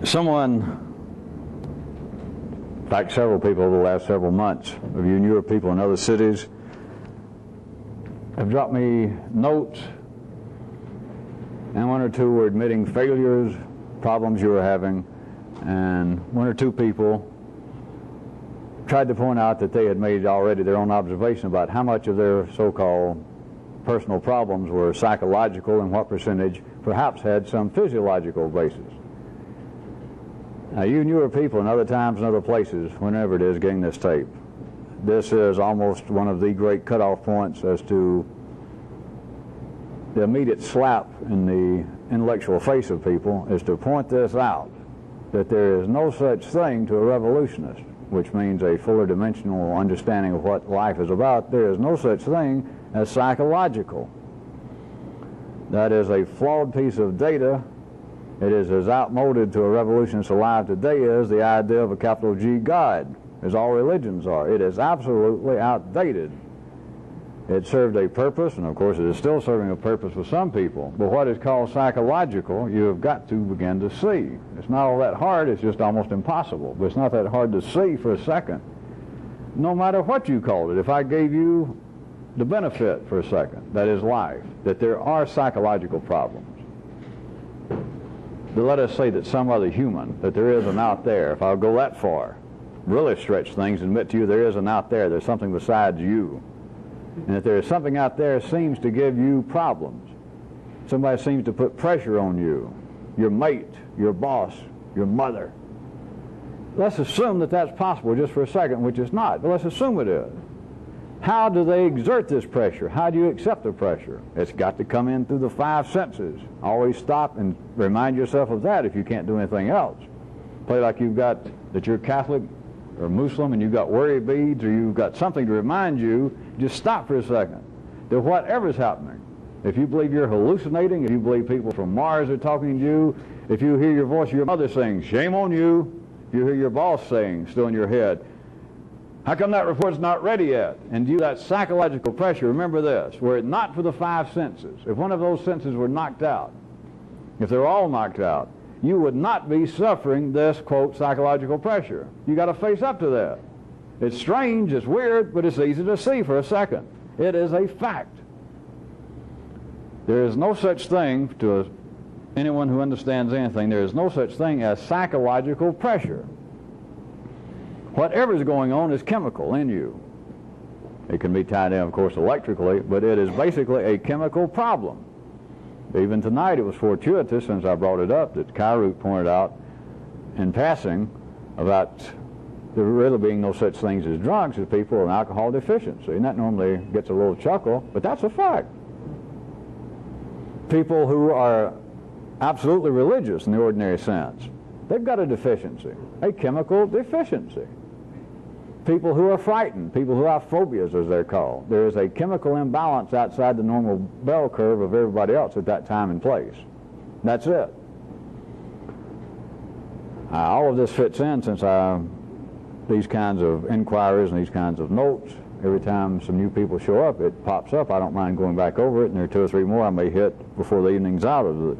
Someone, in fact several people over the last several months of you newer people in other cities have dropped me notes, and one or two were admitting failures, problems you were having, and one or two people tried to point out that they had made already their own observation about how much of their so-called personal problems were psychological and what percentage perhaps had some physiological basis. Now, you newer people in other times and other places, whenever it is getting this tape, this is almost one of the great cutoff points as to the immediate slap in the intellectual face of people, is to point this out, that there is no such thing to a revolutionist, which means a fuller dimensional understanding of what life is about. There is no such thing as psychological. That is a flawed piece of data. It is as outmoded to a revolutionist alive today as the idea of a capital G God, as all religions are. It is absolutely outdated. It served a purpose, and of course it is still serving a purpose for some people. But what is called psychological, you have got to begin to see. It's not all that hard, it's just almost impossible. But it's not that hard to see for a second, no matter what you called it. If I gave you the benefit for a second, that is life, that there are psychological problems. But let us say that some other human, that there is an out there, if I'll go that far, really stretch things and admit to you there is an out there, there's something besides you. And if there is something out there that seems to give you problems, somebody seems to put pressure on you, your mate, your boss, your mother, let's assume that that's possible just for a second, which is not, but let's assume it is. How do they exert this pressure? How do you accept the pressure? It's got to come in through the five senses. Always stop and remind yourself of that if you can't do anything else. Play like you've got, that you're Catholic or Muslim and you've got worry beads or you've got something to remind you. Just stop for a second. That whatever's happening, if you believe you're hallucinating, if you believe people from Mars are talking to you, if you hear your voice, your mother saying, shame on you, if you hear your boss saying, still in your head, how come that report's not ready yet? And due to that psychological pressure, remember this, were it not for the five senses, if one of those senses were knocked out, if they're all knocked out, you would not be suffering this, quote, psychological pressure. You got to face up to that. It's strange, it's weird, but it's easy to see for a second. It is a fact. There is no such thing to anyone who understands anything, there is no such thing as psychological pressure. Whatever is going on is chemical in you. It can be tied in, of course, electrically, but it is basically a chemical problem. Even tonight it was fortuitous, since I brought it up, that Kyrute pointed out in passing about there really being no such things as drugs as people with alcohol deficiency. And that normally gets a little chuckle, but that's a fact. People who are absolutely religious in the ordinary sense, they've got a deficiency, a chemical deficiency. People who are frightened, people who have phobias, as they're called, there is a chemical imbalance outside the normal bell curve of everybody else at that time and place. That's it. All of this fits in, since these kinds of inquiries and these kinds of notes, every time some new people show up, it pops up. I don't mind going back over it, and there are two or three more I may hit before the evening's out of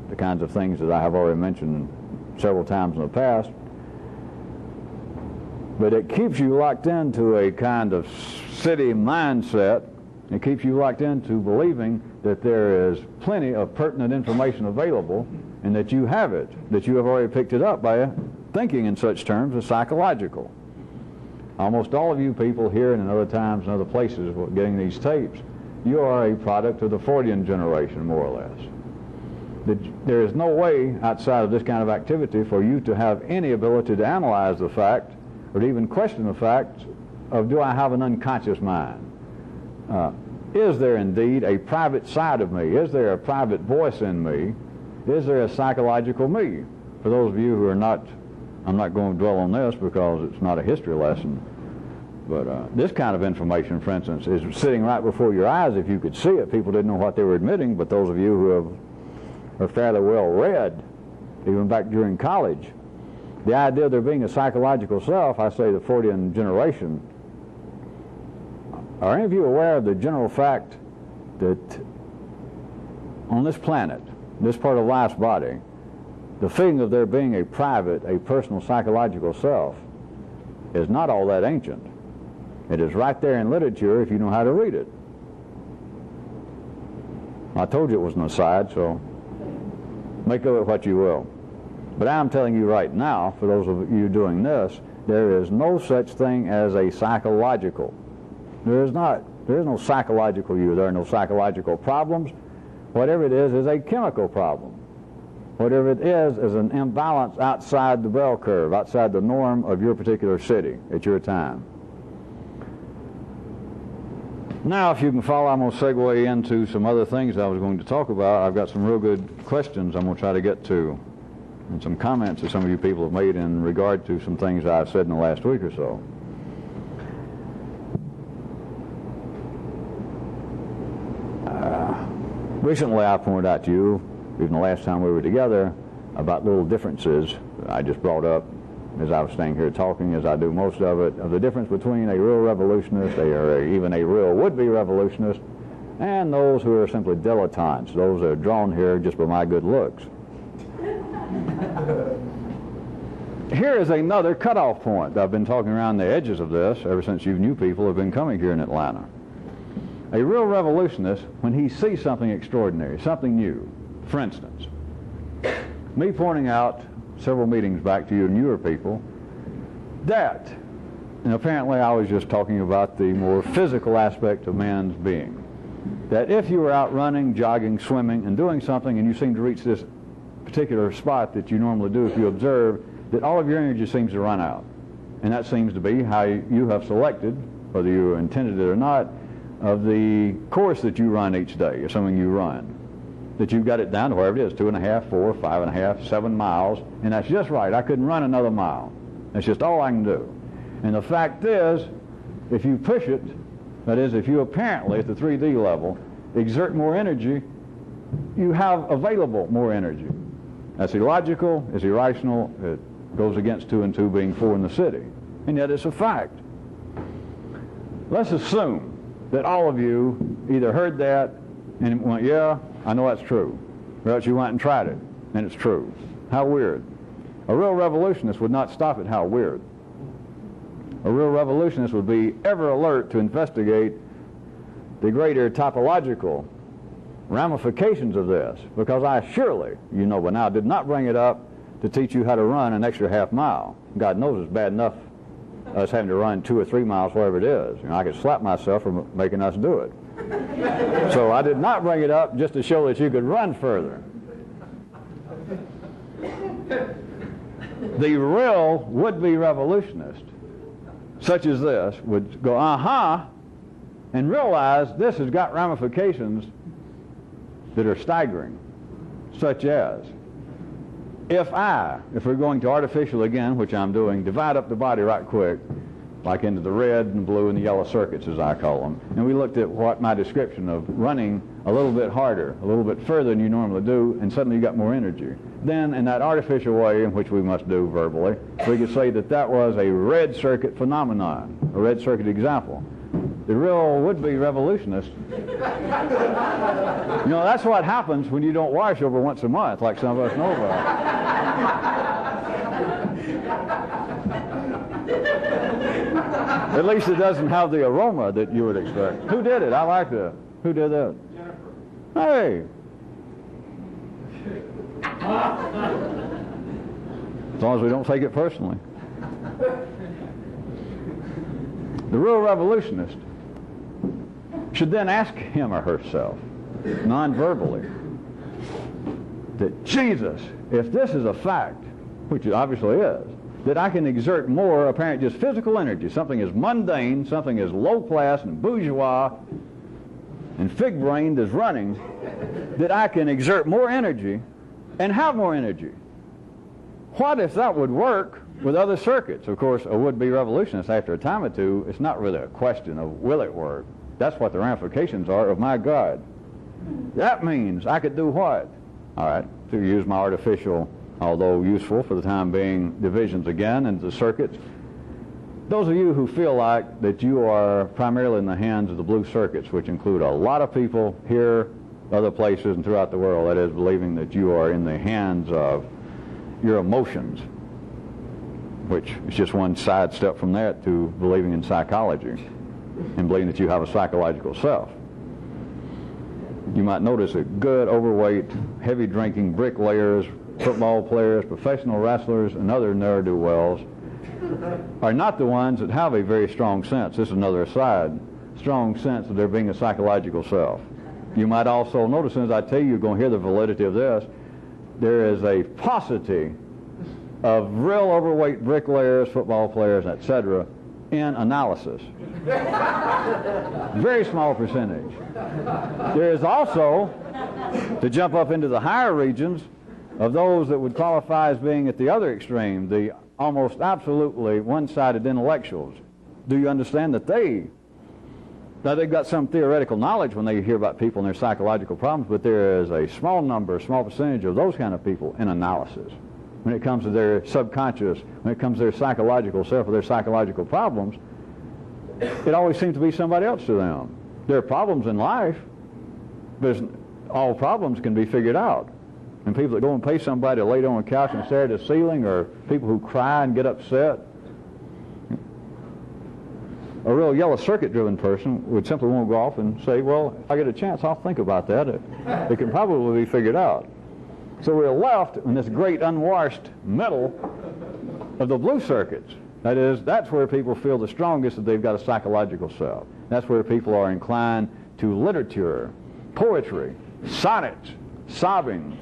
the kinds of things that I have already mentioned several times in the past. But it keeps you locked into a kind of city mindset. It keeps you locked into believing that there is plenty of pertinent information available and that you have it, that you have already picked it up by thinking in such terms as psychological. Almost all of you people here and in other times and other places getting these tapes, you are a product of the Freudian generation, more or less. There is no way outside of this kind of activity for you to have any ability to analyze the fact or to even question the fact of, do I have an unconscious mind? Is there indeed a private side of me? Is there a private voice in me? Is there a psychological me? For those of you who are not, I'm not going to dwell on this because it's not a history lesson, but this kind of information, for instance, is sitting right before your eyes. If you could see it, people didn't know what they were admitting, but those of you who are fairly well read, even back during college, the idea of there being a psychological self, I say the Freudian generation. Are any of you aware of the general fact that on this planet, this part of life's body, the feeling of there being a private, a personal psychological self is not all that ancient. It is right there in literature if you know how to read it. I told you it was an aside, so make of it what you will. But I'm telling you right now, for those of you doing this, there is no such thing as a psychological. There is not. There is no psychological you. There are no psychological problems. Whatever it is a chemical problem. Whatever it is an imbalance outside the bell curve, outside the norm of your particular city at your time. Now, if you can follow, I'm going to segue into some other things I was going to talk about. I've got some real good questions I'm going to try to get to, and some comments that some of you people have made in regard to some things I've said in the last week or so. Recently, I pointed out to you, even the last time we were together, about little differences I just brought up as I was staying here talking, as I do most of it, of the difference between a real revolutionist, or even a real would-be revolutionist, and those who are simply dilettantes, those that are drawn here just by my good looks. Here is another cutoff point. I've been talking around the edges of this ever since you new people have been coming here in Atlanta. A real revolutionist, when he sees something extraordinary, something new, for instance, me pointing out several meetings back to you newer people that, and apparently I was just talking about the more physical aspect of man's being, that if you were out running, jogging, swimming, and doing something, and you seem to reach this particular spot that you normally do if you observe, that all of your energy seems to run out. And that seems to be how you have selected, whether you intended it or not, of the course that you run each day, or something you run. That you've got it down to wherever it is, 2.5, 4, 5.5, 7 miles, and that's just right. I couldn't run another mile. That's just all I can do. And the fact is, if you push it, that is, if you apparently, at the 3D level, exert more energy, you have available more energy. That's illogical, it's irrational, it goes against 2 and 2 being 4 in the city. And yet it's a fact. Let's assume that all of you either heard that and went, yeah, I know that's true. Or else you went and tried it, and it's true. How weird. A real revolutionist would not stop at how weird. A real revolutionist would be ever alert to investigate the greater topological ramifications of this, because I surely, you know by now, did not bring it up to teach you how to run an extra half mile. God knows it's bad enough us having to run 2 or 3 miles, wherever it is. You know, I could slap myself for making us do it. So I did not bring it up just to show that you could run further. The real would-be revolutionist, such as this, would go, and realize this has got ramifications that are staggering, such as, if we're going to artificial again, which I'm doing, divide up the body right quick, like into the red and blue and the yellow circuits, as I call them, and we looked at what my description of running a little bit harder, a little bit further than you normally do, and suddenly you got more energy. Then, in that artificial way, in which we must do verbally, we could say that that was a red circuit phenomenon, a red circuit example. The real would-be revolutionist, you know, that's what happens when you don't wash over once a month, like some of us know about. At least it doesn't have the aroma that you would expect. Who did it? I like that. Who did that? Jennifer. Hey. As long as we don't take it personally. The real revolutionist should then ask him or herself, non-verbally, that Jesus, if this is a fact, which it obviously is, that I can exert more apparent just physical energy, something as mundane, something as low class and bourgeois and fig-brained as running, that I can exert more energy and have more energy. What if that would work with other circuits? Of course, a would-be revolutionist, after a time or two, it's not really a question of will it work. That's what the ramifications are of my God. That means I could do what? All right, to use my artificial, although useful for the time being, divisions again into circuits. Those of you who feel like that you are primarily in the hands of the blue circuits, which include a lot of people here, other places, and throughout the world, that is, believing that you are in the hands of your emotions, which is just one side step from that to believing in psychology and believing that you have a psychological self. You might notice that good, overweight, heavy drinking bricklayers, football players, professional wrestlers, and other ne'er-do-wells are not the ones that have a very strong sense. This is another aside. Strong sense of there being a psychological self. You might also notice, as soon as I tell you, you're going to hear the validity of this, there is a paucity of real overweight bricklayers, football players, etc. in analysis. Very small percentage. There is also, to jump up into the higher regions, of those that would qualify as being at the other extreme, the almost absolutely one-sided intellectuals. Do you understand that now they've got some theoretical knowledge when they hear about people and their psychological problems, but there is a small number, a small percentage of those kind of people in analysis. When it comes to their subconscious, when it comes to their psychological self or their psychological problems, it always seems to be somebody else to them. There are problems in life, but all problems can be figured out. And people that go and pay somebody to lay down on a couch and stare at the ceiling, or people who cry and get upset. A real yellow circuit-driven person would simply want to go off and say, well, if I get a chance, I'll think about that. It can probably be figured out. So we're left in this great unwashed middle of the blue circuits. That is, that's where people feel the strongest that they've got a psychological self. That's where people are inclined to literature, poetry, sonnets, sobbing,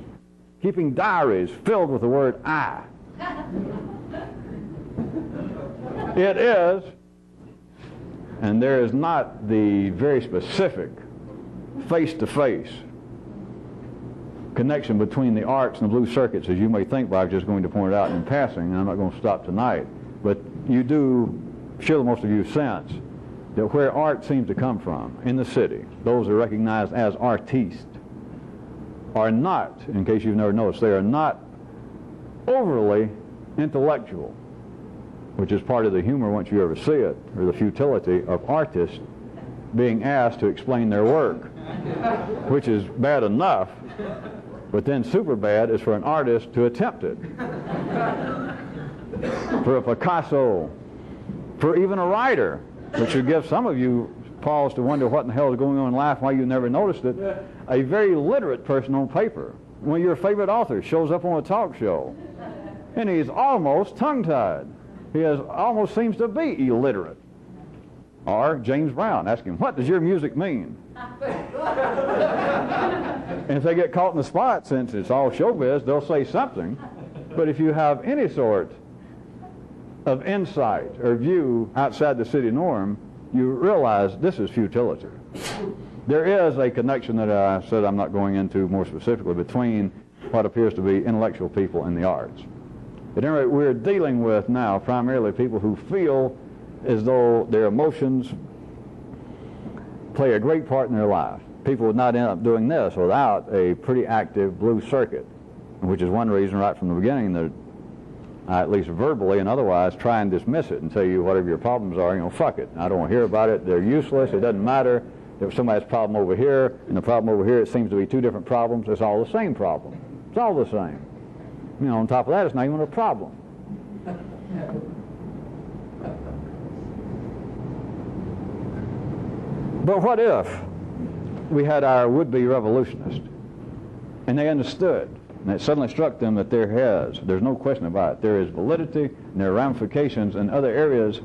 keeping diaries filled with the word I. It is, and there is not the very specific face-to-face connection between the arts and the blue circuits as you may think, but I was just going to point it out in passing, and I'm not going to stop tonight. But you do, sure most of you sense that where art seems to come from in the city, those are recognized as artistes, are not, in case you've never noticed, they are not overly intellectual, which is part of the humor once you ever see it, or the futility of artists being asked to explain their work, which is bad enough, but then super bad is for an artist to attempt it. For a Picasso, for even a writer, which should give some of you pause to wonder what in the hell is going on in life, why you never noticed it. A very literate person on paper, one of your favorite authors, shows up on a talk show, and he's almost tongue-tied. He almost seems to be illiterate. Or James Brown, ask him, what does your music mean? And if they get caught in the spot, since it's all showbiz, they'll say something. But if you have any sort of insight or view outside the city norm, you realize this is futility. There is a connection that I said I'm not going into more specifically between what appears to be intellectual people and the arts. At any rate, we're dealing with now primarily people who feel as though their emotions play a great part in their life. People would not end up doing this without a pretty active blue circuit, which is one reason right from the beginning that I, at least verbally and otherwise, try and dismiss it and tell you whatever your problems are, fuck it. I don't want to hear about it. They're useless. It doesn't matter. If somebody's problem over here and the problem over here, it seems to be two different problems. It's all the same problem. It's all the same. On top of that, it's not even a problem. But what if we had our would-be revolutionists and they understood, and it suddenly struck them that there's no question about it, there is validity and there are ramifications in other areas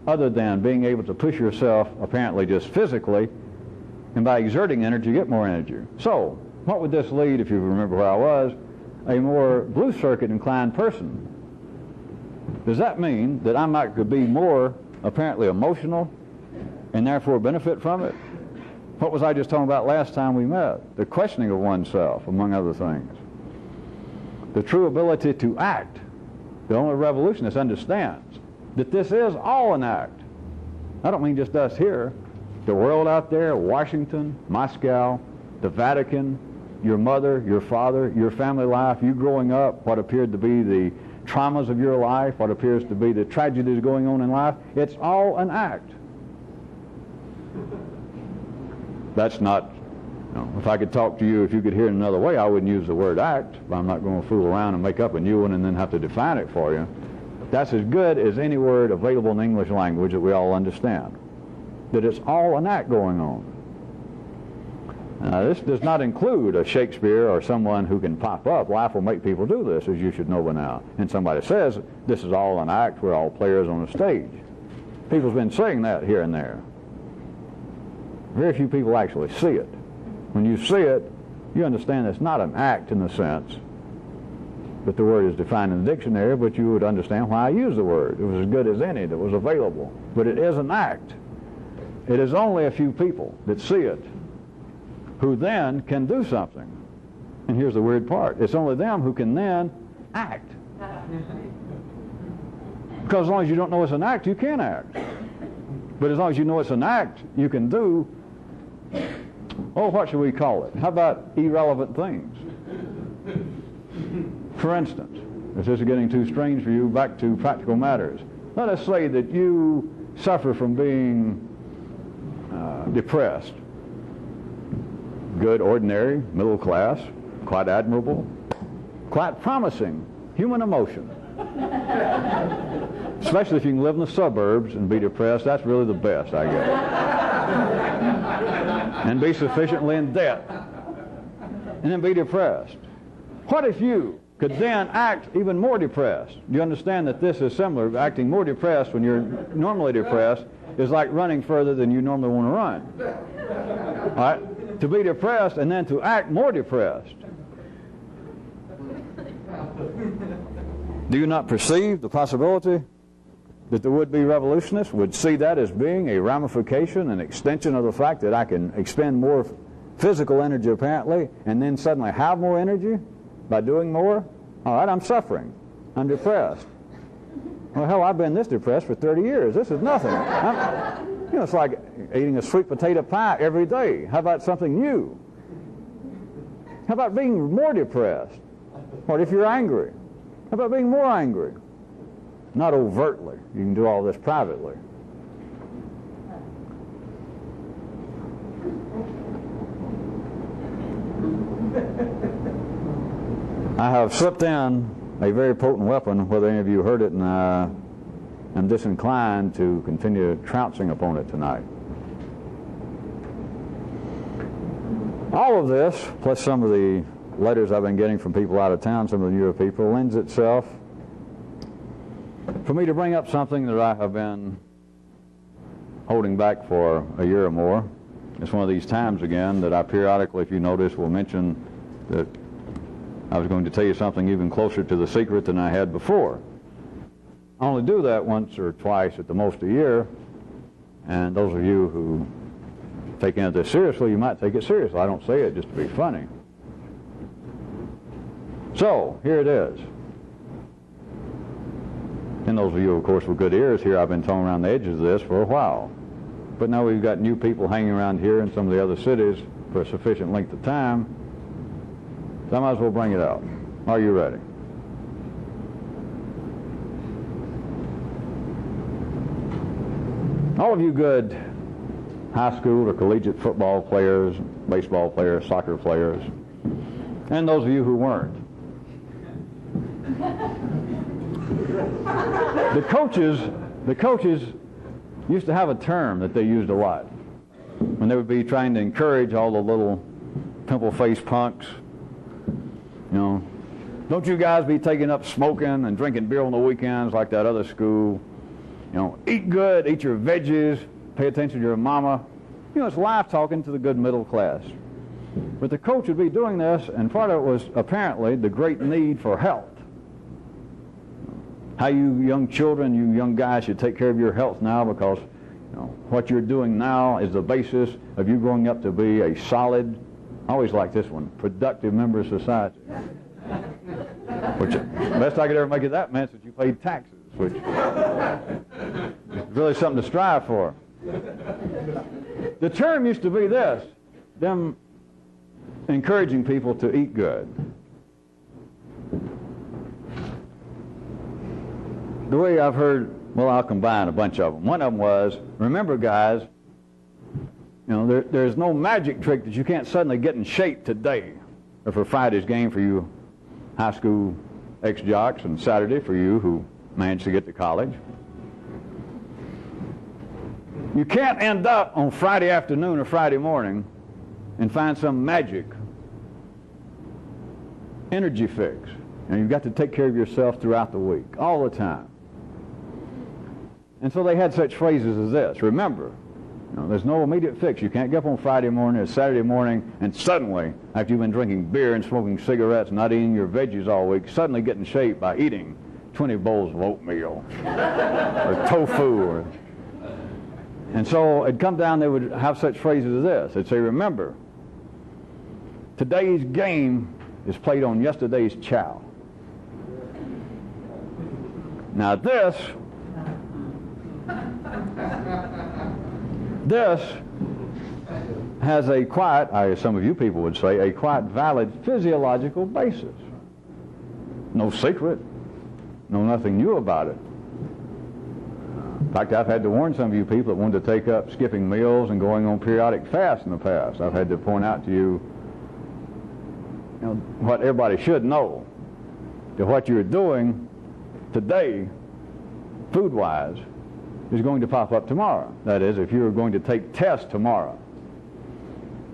other than being able to push yourself apparently just physically, and by exerting energy, get more energy. So, what would this lead, if you remember where I was, a more blue circuit inclined person? Does that mean that I could be more apparently emotional and therefore benefit from it? What was I just talking about last time we met? The questioning of oneself, among other things. The true ability to act. The only revolutionist understands that this is all an act. I don't mean just us here. The world out there, Washington, Moscow, the Vatican, your mother, your father, your family life, you growing up, what appeared to be the traumas of your life, what appears to be the tragedies going on in life, it's all an act. That's not If I could talk to you, if you could hear it another way, I wouldn't use the word act, but I'm not going to fool around and make up a new one and then have to define it for you. That's as good as any word available in the English language that we all understand. That it's all an act going on. Now, this does not include a Shakespeare or someone who can pop up. Life will make people do this, as you should know by now. And somebody says, this is all an act, we're all players on a stage. People's been saying that here and there. Very few people actually see it. When you see it, you understand it's not an act in the sense that the word is defined in the dictionary, but you would understand why I use the word. It was as good as any that was available. But it is an act. It is only a few people that see it who then can do something. And here's the weird part. It's only them who can then act. Because as long as you don't know it's an act, you can't act. But as long as you know it's an act, you can do, what should we call it? How about irrelevant things? For instance, if this is getting too strange for you, back to practical matters. Let us say that you suffer from being depressed. Good, ordinary, middle class, quite admirable, quite promising human emotion. Especially if you can live in the suburbs and be depressed, that's really the best, I guess. And be sufficiently in debt. And then be depressed. What if you could then act even more depressed? Do you understand that this is similar? Acting more depressed when you're normally depressed is like running further than you normally want to run. All right? To be depressed and then to act more depressed. Do you not perceive the possibility that the would-be revolutionists would see that as being a ramification, an extension of the fact that I can expend more physical energy apparently and then suddenly have more energy by doing more? All right, I'm suffering. I'm depressed. Well, hell, I've been this depressed for 30 years. This is nothing. It's like eating a sweet potato pie every day. How about something new? How about being more depressed? What if you're angry? How about being more angry? Not overtly. You can do all this privately. I have slipped in a very potent weapon, whether any of you heard it, and I'm disinclined to continue trouncing upon it tonight. All of this, plus some of the letters I've been getting from people out of town, some of the newer people, lends itself for me to bring up something that I have been holding back for a year or more. It's one of these times again that I periodically, if you notice, will mention that I was going to tell you something even closer to the secret than I had before. I only do that once or twice at the most a year, and those of you who take any of this seriously, you might take it seriously. I don't say it just to be funny. So, here it is. And those of you, of course, with good ears here, I've been towing around the edges of this for a while. But now we've got new people hanging around here in some of the other cities for a sufficient length of time, so I might as well bring it out. Are you ready? All of you good high school or collegiate football players, baseball players, soccer players, and those of you who weren't. The coaches used to have a term that they used a lot when they would be trying to encourage all the little pimple-faced punks. You know, don't you guys be taking up smoking and drinking beer on the weekends like that other school. You know, eat good, eat your veggies, pay attention to your mama. You know, it's life talking to the good middle class. But the coach would be doing this, and part of it was apparently the great need for health. How you young children, you young guys should take care of your health now, because what you're doing now is the basis of you growing up to be a solid, I always like this one, productive member of society. Which, best I could ever make it that meant that you paid taxes, which is really something to strive for. The term used to be this, them encouraging people to eat good. The way I've heard, well, I'll combine a bunch of them. One of them was, remember guys, You know, there's no magic trick that you can't suddenly get in shape today. Or for Friday's game for you high school ex-jocks, and Saturday for you who managed to get to college. You can't end up on Friday afternoon or Friday morning and find some magic energy fix. And you've got to take care of yourself throughout the week, all the time. And so they had such phrases as this. Remember, you know, there's no immediate fix. You can't get up on Friday morning or Saturday morning and suddenly, after you've been drinking beer and smoking cigarettes and not eating your veggies all week, suddenly get in shape by eating 20 bowls of oatmeal or tofu. And so it'd come down, they would have such phrases as this. They'd say, remember, today's game is played on yesterday's chow. Now this has a quite, some of you people would say, a quite valid physiological basis. No secret, no nothing new about it. In fact, I've had to warn some of you people that wanted to take up skipping meals and going on periodic fasts in the past. I've had to point out to you, what everybody should know, that what you're doing today, food-wise, is going to pop up tomorrow. That is, if you're going to take tests tomorrow,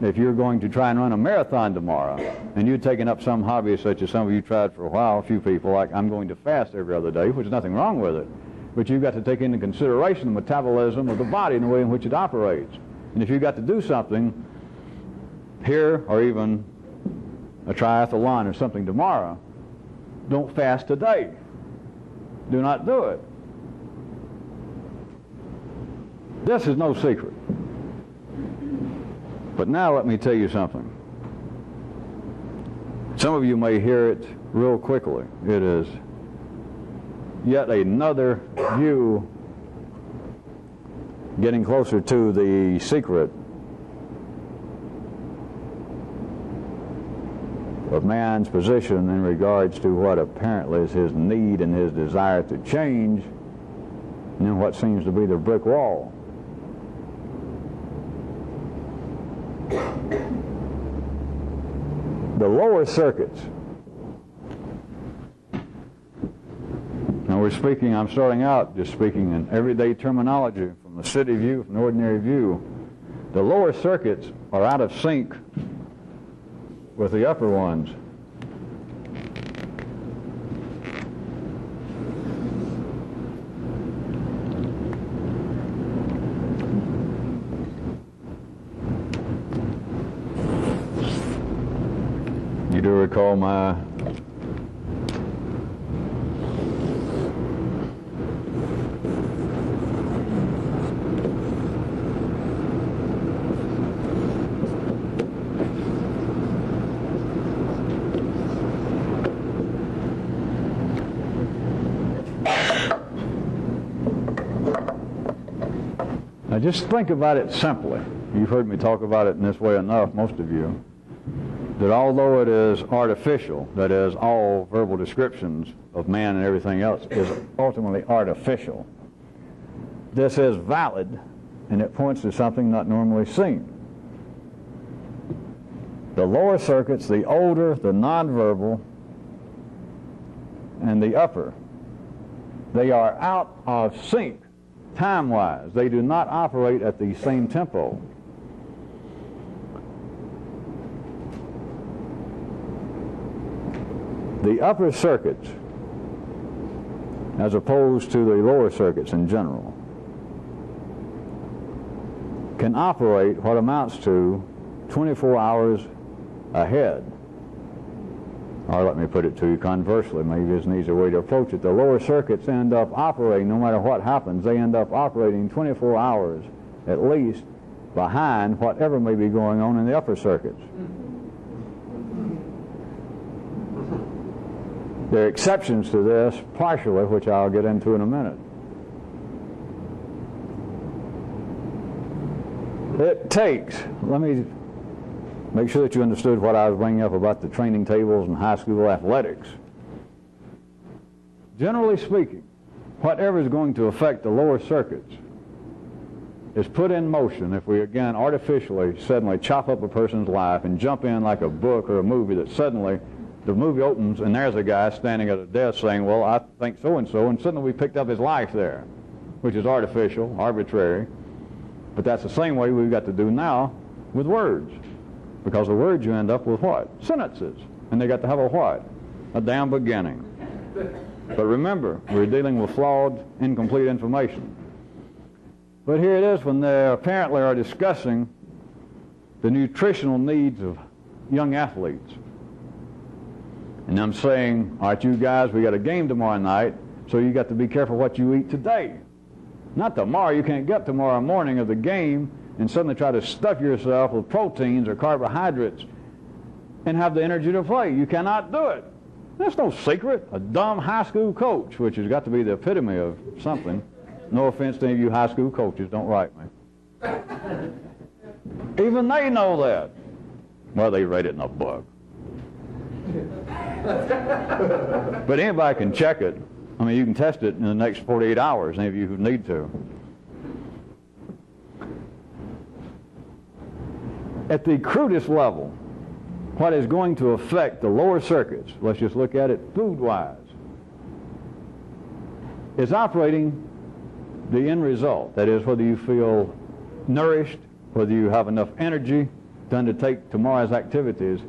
if you're going to try and run a marathon tomorrow, and you're taking up some hobby such as some of you tried for a while, a few people, like I'm going to fast every other day, which is nothing wrong with it. But you've got to take into consideration the metabolism of the body and the way in which it operates. And if you've got to do something here, or even a triathlon or something tomorrow, don't fast today. Do not do it. This is no secret. But now let me tell you something. Some of you may hear it real quickly. It is yet another view getting closer to the secret of man's position in regards to what apparently is his need and his desire to change, and then what seems to be the brick wall. The lower circuits. Now I'm starting out just speaking in everyday terminology from the city view, from the ordinary view. The lower circuits are out of sync with the upper ones. You do recall my Now just think about it simply. You've heard me talk about it in this way enough, most of you, that although it is artificial, that is, all verbal descriptions of man and everything else is ultimately artificial, this is valid, and it points to something not normally seen. The lower circuits, the older, the nonverbal, and the upper, they are out of sync time-wise. They do not operate at the same tempo. The upper circuits, as opposed to the lower circuits in general, can operate what amounts to 24 hours ahead. Or let me put it to you conversely, maybe it's an easier way to approach it. The lower circuits end up operating, no matter what happens, they end up operating 24 hours at least behind whatever may be going on in the upper circuits. There are exceptions to this, partially, which I'll get into in a minute. It takes, let me make sure that you understood what I was bringing up about the training tables and high school athletics. Generally speaking, whatever is going to affect the lower circuits is put in motion if we, again, artificially, suddenly chop up a person's life and jump in like a book or a movie that suddenly the movie opens and there's a guy standing at a desk saying, well, I think so-and-so, and suddenly we picked up his life there, which is artificial, arbitrary. But that's the same way we've got to do now with words. Because the words you end up with what? Sentences. And they got to have a what? A damn beginning. But remember, we're dealing with flawed, incomplete information. But here it is when they apparently are discussing the nutritional needs of young athletes. And I'm saying, all right, you guys, we got a game tomorrow night, so you got to be careful what you eat today. Not tomorrow. You can't get up tomorrow morning of the game and suddenly try to stuff yourself with proteins or carbohydrates and have the energy to play. You cannot do it. That's no secret. A dumb high school coach, which has got to be the epitome of something. No offense to any of you high school coaches, don't write me. Even they know that. Well, they read it in a book. But anybody can check it. I mean, you can test it in the next 48 hours, any of you who need to. At the crudest level, what is going to affect the lower circuits, let's just look at it food-wise, is operating the end result. That is, whether you feel nourished, whether you have enough energy to undertake tomorrow's activities.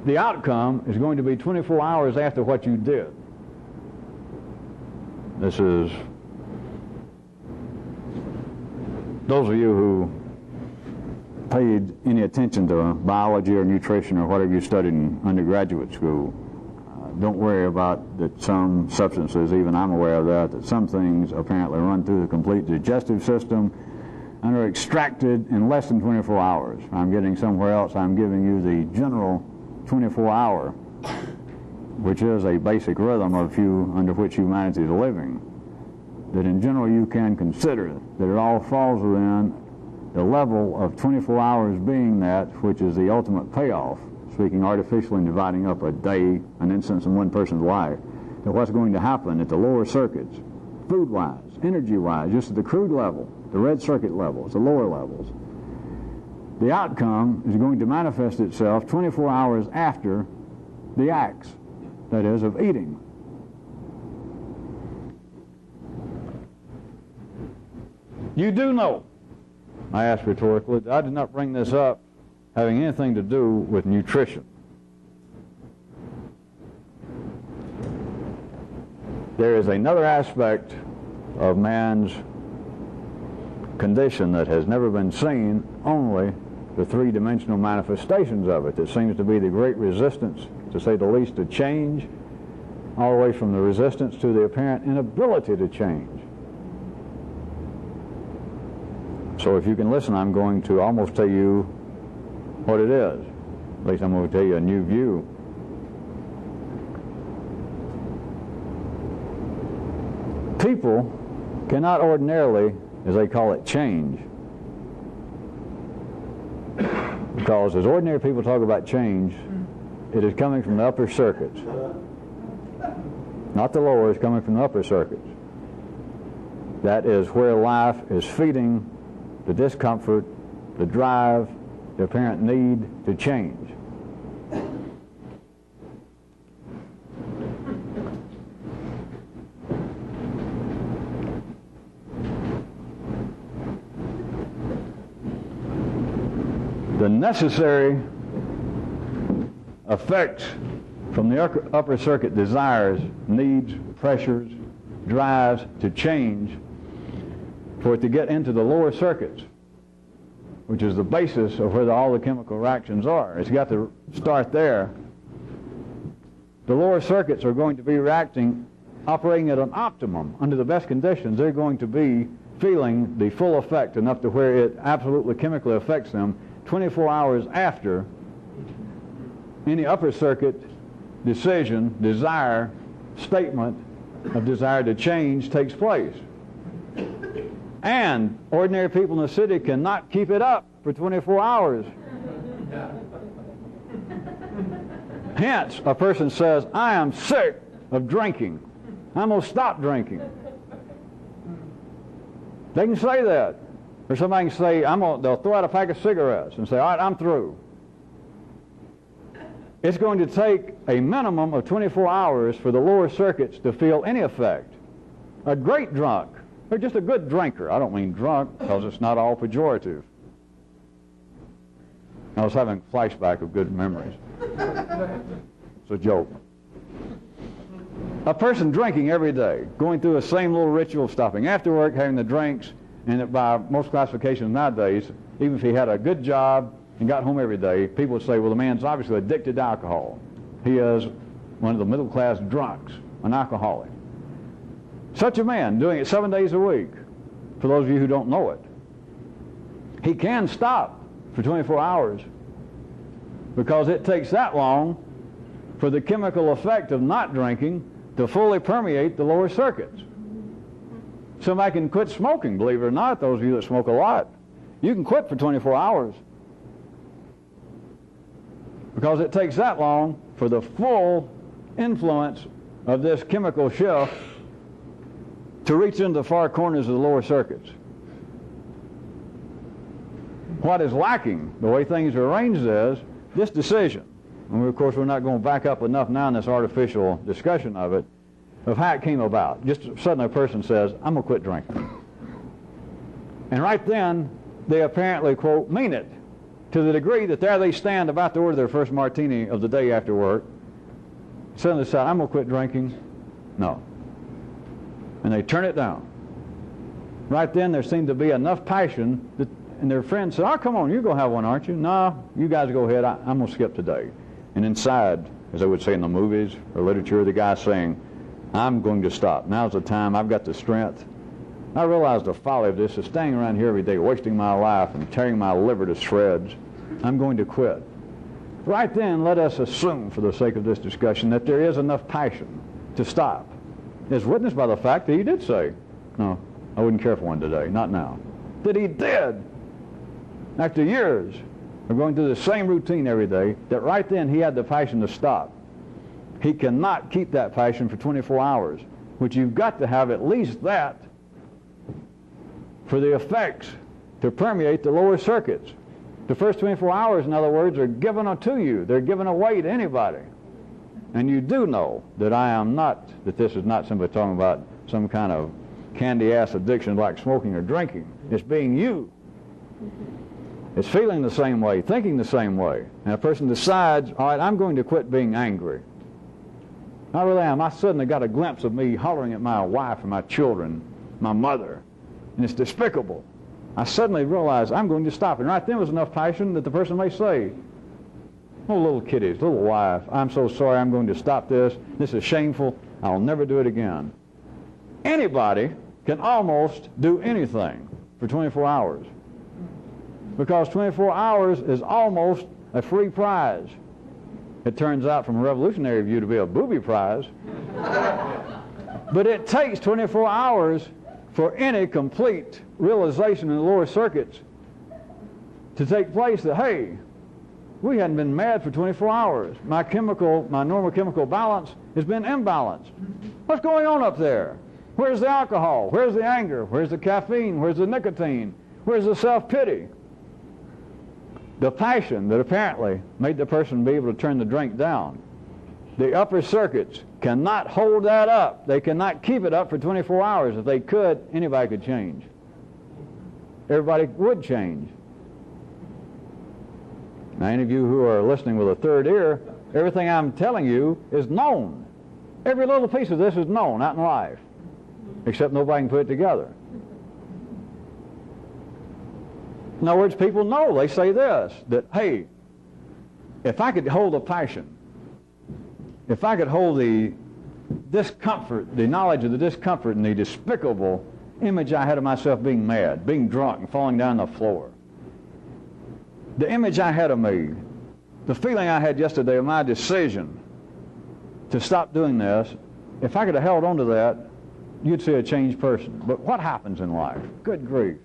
The outcome is going to be 24 hours after what you did. This is, those of you who paid any attention to biology or nutrition or whatever you studied in undergraduate school, don't worry about that some substances, even I'm aware of that some things apparently run through the complete digestive system and are extracted in less than 24 hours. I'm getting somewhere else, I'm giving you the general 24-hour, which is a basic rhythm of under which humanity is living, that in general you can consider that it all falls within the level of 24 hours being that which is the ultimate payoff, speaking artificially and dividing up a day, an instance in one person's life, that what's going to happen at the lower circuits, food-wise, energy-wise, just at the crude level, the red circuit levels, the lower levels, the outcome is going to manifest itself 24 hours after the acts, that is, of eating. You do know, I asked rhetorically, I did not bring this up having anything to do with nutrition. There is another aspect of man's condition that has never been seen, only the three-dimensional manifestations of it, that seems to be the great resistance, to say the least, to change, all the way from the resistance to the apparent inability to change. So if you can listen, I'm going to almost tell you what it is. At least I'm going to tell you a new view. People cannot ordinarily, as they call it, change. Because as ordinary people talk about change, it is coming from the upper circuits. Not the lower, it's coming from the upper circuits. That is where life is feeding the discomfort, the drive, the apparent need to change. The necessary effects from the upper circuit desires, needs, pressures, drives to change for it to get into the lower circuits, which is the basis of where all the chemical reactions are. It's got to start there. The lower circuits are going to be reacting, operating at an optimum. Under the best conditions, they're going to be feeling the full effect, enough to where it absolutely chemically affects them 24 hours after any upper circuit decision, desire, statement of desire to change takes place. And ordinary people in the city cannot keep it up for 24 hours. Hence, a person says, I am sick of drinking. I'm going to stop drinking. They can say that. Or somebody can say, they'll throw out a pack of cigarettes and say, all right, I'm through. It's going to take a minimum of 24 hours for the lower circuits to feel any effect. A great drunk, or just a good drinker. I don't mean drunk because it's not all pejorative. I was having a flashback of good memories. It's a joke. A person drinking every day, going through the same little ritual of stopping after work, having the drinks, and by most classifications nowadays, even if he had a good job and got home every day, people would say, well, the man's obviously addicted to alcohol. He is one of the middle-class drunks, an alcoholic. Such a man, doing it 7 days a week, for those of you who don't know it, he can stop for 24 hours because it takes that long for the chemical effect of not drinking to fully permeate the lower circuits. Somebody can quit smoking, believe it or not, those of you that smoke a lot. You can quit for 24 hours because it takes that long for the full influence of this chemical shift to reach into the far corners of the lower circuits. What is lacking, the way things are arranged, is this decision. And of course, we're not going to back up enough now in this artificial discussion of it, of how it came about. Just suddenly a person says, I'm going to quit drinking. And right then, they apparently, quote, mean it, to the degree that there they stand about to order their first martini of the day after work. Suddenly decide, I'm going to quit drinking. No. And they turn it down. Right then, there seemed to be enough passion that, and their friends said, oh, come on, you're going to have one, aren't you? No, you guys go ahead. I'm going to skip today. And inside, as they would say in the movies or literature, the guy's saying, I'm going to stop. Now's the time. I've got the strength. I realize the folly of this is staying around here every day, wasting my life and tearing my liver to shreds. I'm going to quit. Right then, let us assume, for the sake of this discussion, that there is enough passion to stop. As witnessed by the fact that he did say, no, I wouldn't care for one today, not now. That he did, after years of going through the same routine every day, that right then he had the passion to stop. He cannot keep that passion for 24 hours, which you've got to have at least that for the effects to permeate the lower circuits. The first 24 hours, in other words, are given to you. They're given away to anybody. And you do know that that this is not simply talking about some kind of candy-ass addiction like smoking or drinking. It's being you. It's feeling the same way, thinking the same way. And a person decides, all right, I'm going to quit being angry. I really am. I suddenly got a glimpse of me hollering at my wife and my children, my mother, and it's despicable. I suddenly realized I'm going to stop. And right then was enough passion that the person may say, oh, little kiddies, little wife, I'm so sorry, I'm going to stop this. This is shameful. I'll never do it again. Anybody can almost do anything for 24 hours because 24 hours is almost a free prize. It turns out from a revolutionary view to be a booby prize. But it takes 24 hours for any complete realization in the lower circuits to take place that, hey, we hadn't been mad for 24 hours. My normal chemical balance has been imbalanced. What's going on up there? Where's the alcohol? Where's the anger? Where's the caffeine? Where's the nicotine? Where's the self-pity? The passion that apparently made the person be able to turn the drink down. The upper circuits cannot hold that up. They cannot keep it up for 24 hours. If they could, anybody could change. Everybody would change. Now, any of you who are listening with a third ear, everything I'm telling you is known. Every little piece of this is known out in life, except nobody can put it together. In other words, people know. They say this, that, hey, if I could hold the passion, if I could hold the discomfort, the knowledge of the discomfort and the despicable image I had of myself being mad, being drunk and falling down the floor, the image I had of me, the feeling I had yesterday of my decision to stop doing this, if I could have held on to that, you'd see a changed person. But what happens in life? Good grief.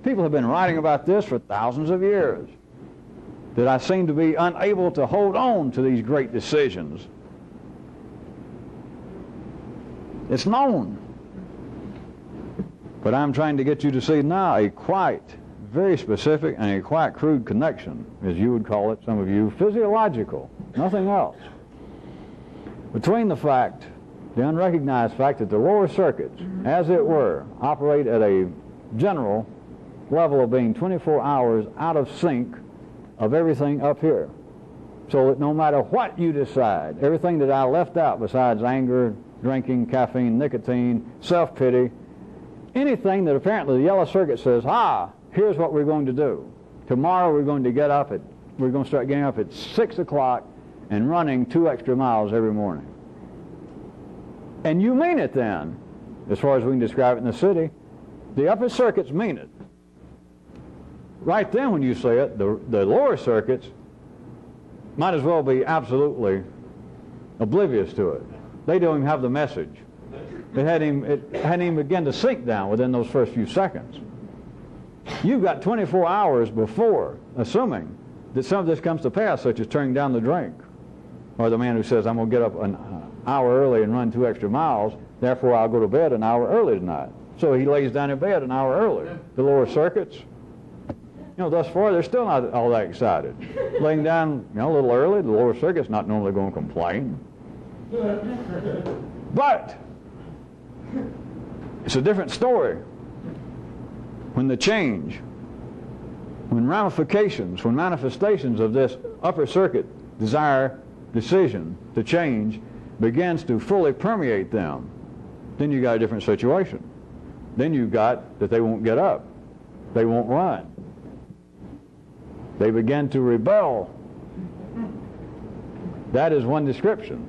People have been writing about this for thousands of years, that I seem to be unable to hold on to these great decisions. It's known. But I'm trying to get you to see now a quite very specific and a quite crude connection, as you would call it, some of you, physiological, nothing else, between the fact, the unrecognized fact that the lower circuits, as it were, operate at a general level of being 24 hours out of sync of everything up here. So that no matter what you decide, everything that I left out besides anger, drinking, caffeine, nicotine, self-pity, anything that apparently the yellow circuit says, here's what we're going to do. Tomorrow we're going to start getting up at 6 o'clock and running 2 extra miles every morning. And you mean it then, as far as we can describe it in the city. The upper circuits mean it. Right then when you say it, the lower circuits might as well be absolutely oblivious to it. They don't even have the message. It hadn't even begun to sink down within those first few seconds. You've got 24 hours before, assuming that some of this comes to pass, such as turning down the drink. Or the man who says, I'm going to get up an hour early and run 2 extra miles, therefore I'll go to bed an hour early tonight. So he lays down in bed an hour early. The lower circuits, thus far they're still not all that excited. Laying down a little early, the lower circuit's not normally going to complain. But it's a different story when the change, when ramifications, when manifestations of this upper circuit desire, decision to change begins to fully permeate them. Then you got a different situation. Then you've got that they won't get up. They won't run. They begin to rebel. That is one description.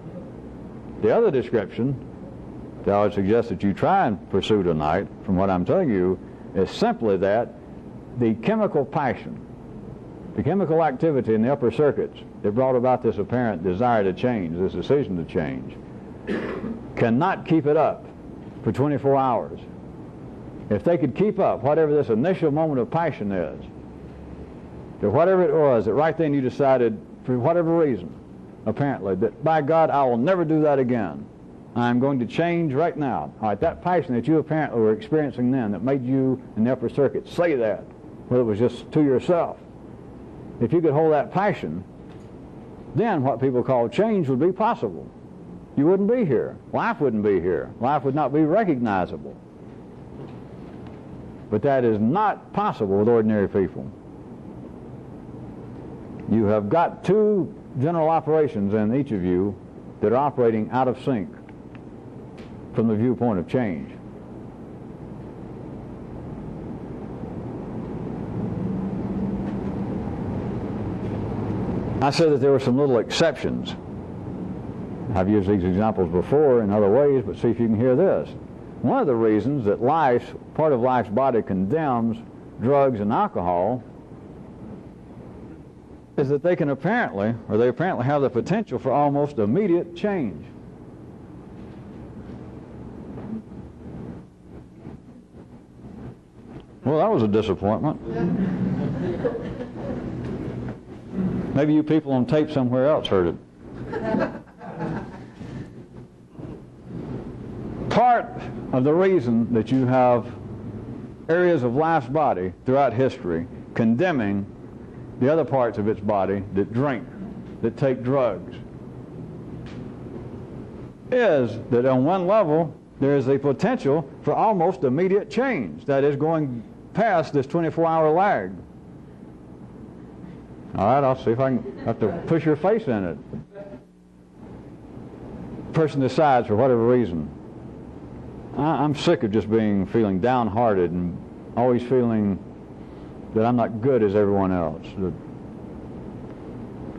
The other description that I would suggest that you try and pursue tonight, from what I'm telling you, is simply that the chemical passion, the chemical activity in the upper circuits that brought about this apparent desire to change, this decision to change, cannot keep it up for 24 hours. If they could keep up whatever this initial moment of passion is, to whatever it was that right then you decided, for whatever reason, apparently, that by God, I will never do that again. I'm going to change right now. All right, that passion that you apparently were experiencing then that made you in the upper circuit say that, whether it was just to yourself, if you could hold that passion, then what people call change would be possible. You wouldn't be here. Life wouldn't be here. Life would not be recognizable. But that is not possible with ordinary people. You have got 2 general operations in each of you that are operating out of sync from the viewpoint of change. I said that there were some little exceptions. I've used these examples before in other ways, but see if you can hear this. One of the reasons that part of life's body condemns drugs and alcohol is that they apparently have the potential for almost immediate change. Well, that was a disappointment. Maybe you people on tape somewhere else heard it. Part of the reason that you have areas of life's body throughout history condemning the other parts of its body that drink, that take drugs, is that on one level there is a potential for almost immediate change. That is, going past this 24-hour lag. All right, I'll see if I can have to push your face in it. Person decides for whatever reason, I'm sick of just feeling downhearted and always feeling that I'm not good as everyone else. That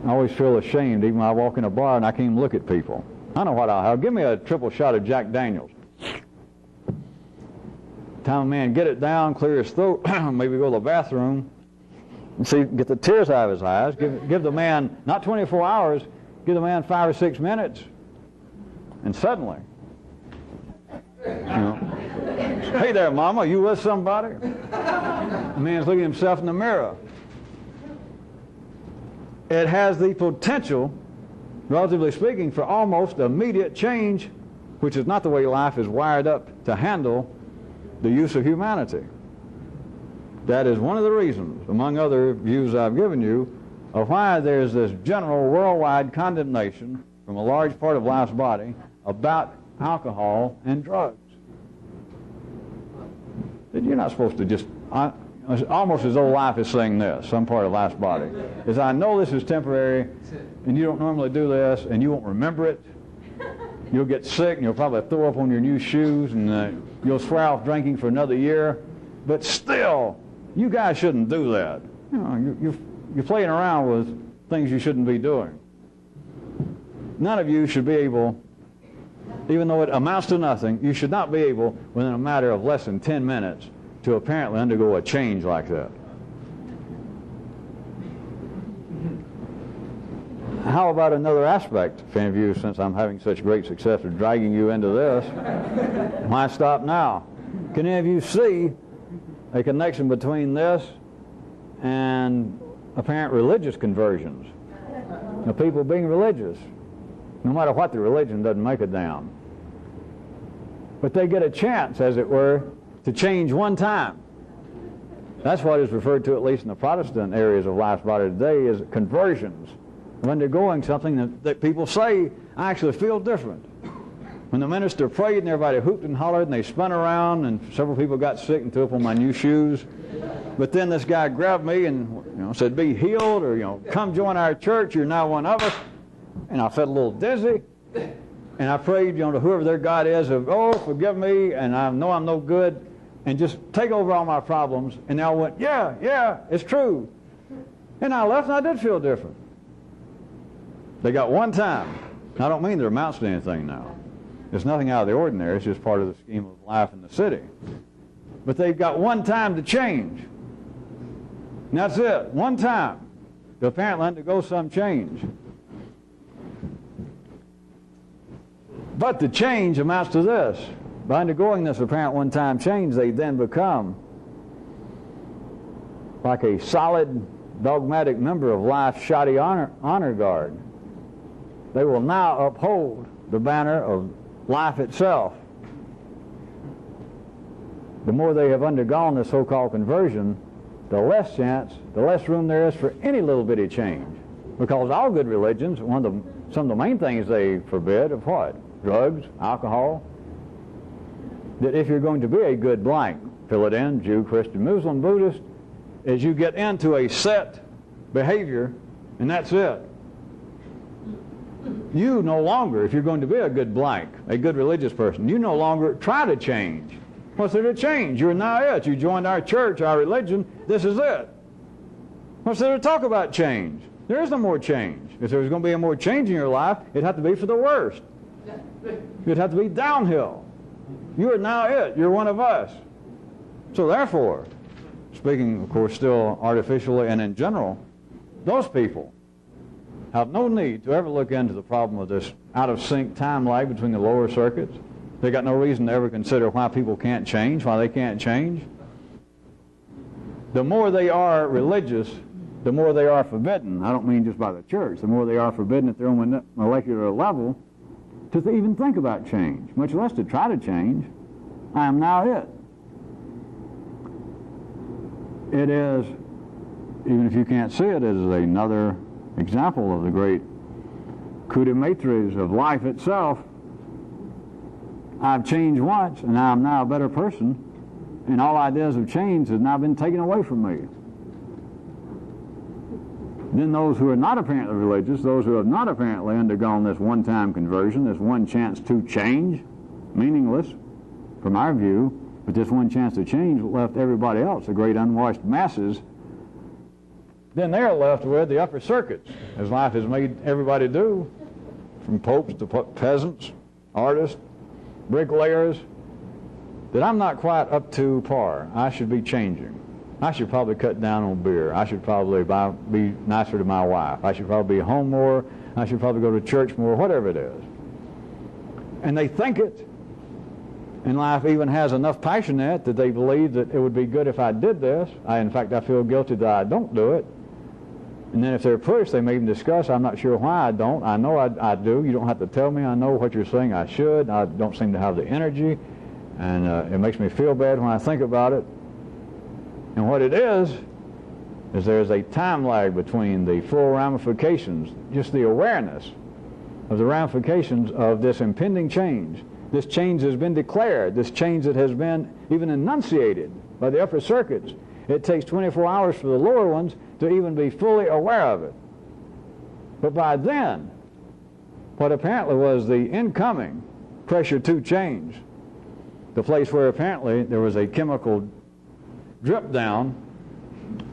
I always feel ashamed even when I walk in a bar and I can't even look at people. I know what I'll have. Give me a triple shot of Jack Daniels. Time a man get it down, clear his throat, maybe go to the bathroom, and see, get the tears out of his eyes. Give the man, not 24 hours, give the man 5 or 6 minutes, and suddenly, hey there, mama, you with somebody? The man's looking at himself in the mirror. It has the potential, relatively speaking, for almost immediate change, which is not the way life is wired up to handle the use of humanity. That is one of the reasons, among other views I've given you, of why there's this general worldwide condemnation from a large part of life's body about alcohol and drugs. That you're not supposed to just, almost as though life is saying this, some part of life's body, is I know this is temporary, and you don't normally do this, and you won't remember it. You'll get sick, and you'll probably throw up on your new shoes, and you'll swear off drinking for another year. But still, you guys shouldn't do that. You know, you're playing around with things you shouldn't be doing. None of you should be able, even though it amounts to nothing, you should not be able, within a matter of less than 10 minutes, to apparently undergo a change like that. How about another aspect, if any of you, since I'm having such great success of dragging you into this, why stop now? Can any of you see a connection between this and apparent religious conversions? Now, people being religious, no matter what the religion, doesn't make a damn. But they get a chance, as it were, to change one time. That's what is referred to, at least in the Protestant areas of life's body today, as conversions. Of undergoing something that people say, I actually feel different. When the minister prayed and everybody hooped and hollered and they spun around and several people got sick and threw up on my new shoes. But then this guy grabbed me and said, be healed, or come join our church, you're now one of us. And I felt a little dizzy. And I prayed to whoever their God is, oh, forgive me, and I know I'm no good, and just take over all my problems. And they all went, yeah, it's true. And I left and I did feel different. They got one time. I don't mean there amounts to anything now. It's nothing out of the ordinary. It's just part of the scheme of life in the city. But they've got one time to change. And that's it. One time to apparently undergo some change. But the change amounts to this. By undergoing this apparent one-time change, they then become like a solid, dogmatic member of life's shoddy honor guard. They will now uphold the banner of life itself. The more they have undergone this so-called conversion, the less chance, the less room there is for any little bitty change. Because all good religions, some of the main things they forbid of what? Drugs, alcohol. That if you're going to be a good blank, fill it in, Jew, Christian, Muslim, Buddhist, is you get into a set behavior, and that's it. You no longer, if you're going to be a good blank, a good religious person, you no longer try to change. What's there to change? You're now it. You joined our church, our religion. This is it. What's there to talk about change? There is no more change. If there was going to be more change in your life, it'd have to be for the worst. It'd have to be downhill. You are now it. You're one of us. So therefore, speaking, of course, still artificially and in general, those people have no need to ever look into the problem of this out-of-sync time lag between the lower circuits. They got no reason to ever consider why people can't change, why they can't change. The more they are religious, the more they are forbidden. I don't mean just by the church. The more they are forbidden at their own molecular level to even think about change, much less to try to change. I am now it. It is, even if you can't see it, it is another example of the great coup de maîtrise of life itself. I've changed once, and I'm now a better person, and all ideas of change has now been taken away from me. Then those who are not apparently religious, those who have not apparently undergone this one-time conversion, this one chance to change, meaningless from our view, but this one chance to change left everybody else, the great unwashed masses. Then they're left with the upper circuits, as life has made everybody do, from popes to peasants, artists, bricklayers, that I'm not quite up to par. I should be changing. I should probably cut down on beer. I should probably be nicer to my wife. I should probably be home more. I should probably go to church more, whatever it is. And they think it, and life even has enough passion in it that they believe that it would be good if I did this. In fact, I feel guilty that I don't do it. And then if they're pushed, they may even discuss, I'm not sure why I don't. I know I do. You don't have to tell me. I know what you're saying I should. I don't seem to have the energy. And it makes me feel bad when I think about it. And what it is there's a time lag between the full ramifications, just the awareness of the ramifications of this impending change. This change has been declared, this change that has been even enunciated by the upper circuits. It takes 24 hours for the lower ones to even be fully aware of it. But by then, what apparently was the incoming pressure 2 change, the place where apparently there was a chemical drip down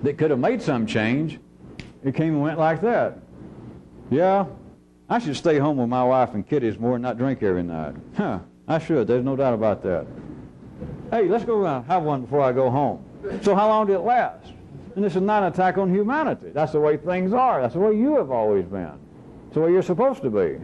that could have made some change, it came and went like that. Yeah, I should stay home with my wife and kiddies more and not drink every night. Huh, I should. There's no doubt about that. Hey, let's go around have one before I go home. So how long did it last? And this is not an attack on humanity. That's the way things are. That's the way you have always been. It's the way you're supposed to be.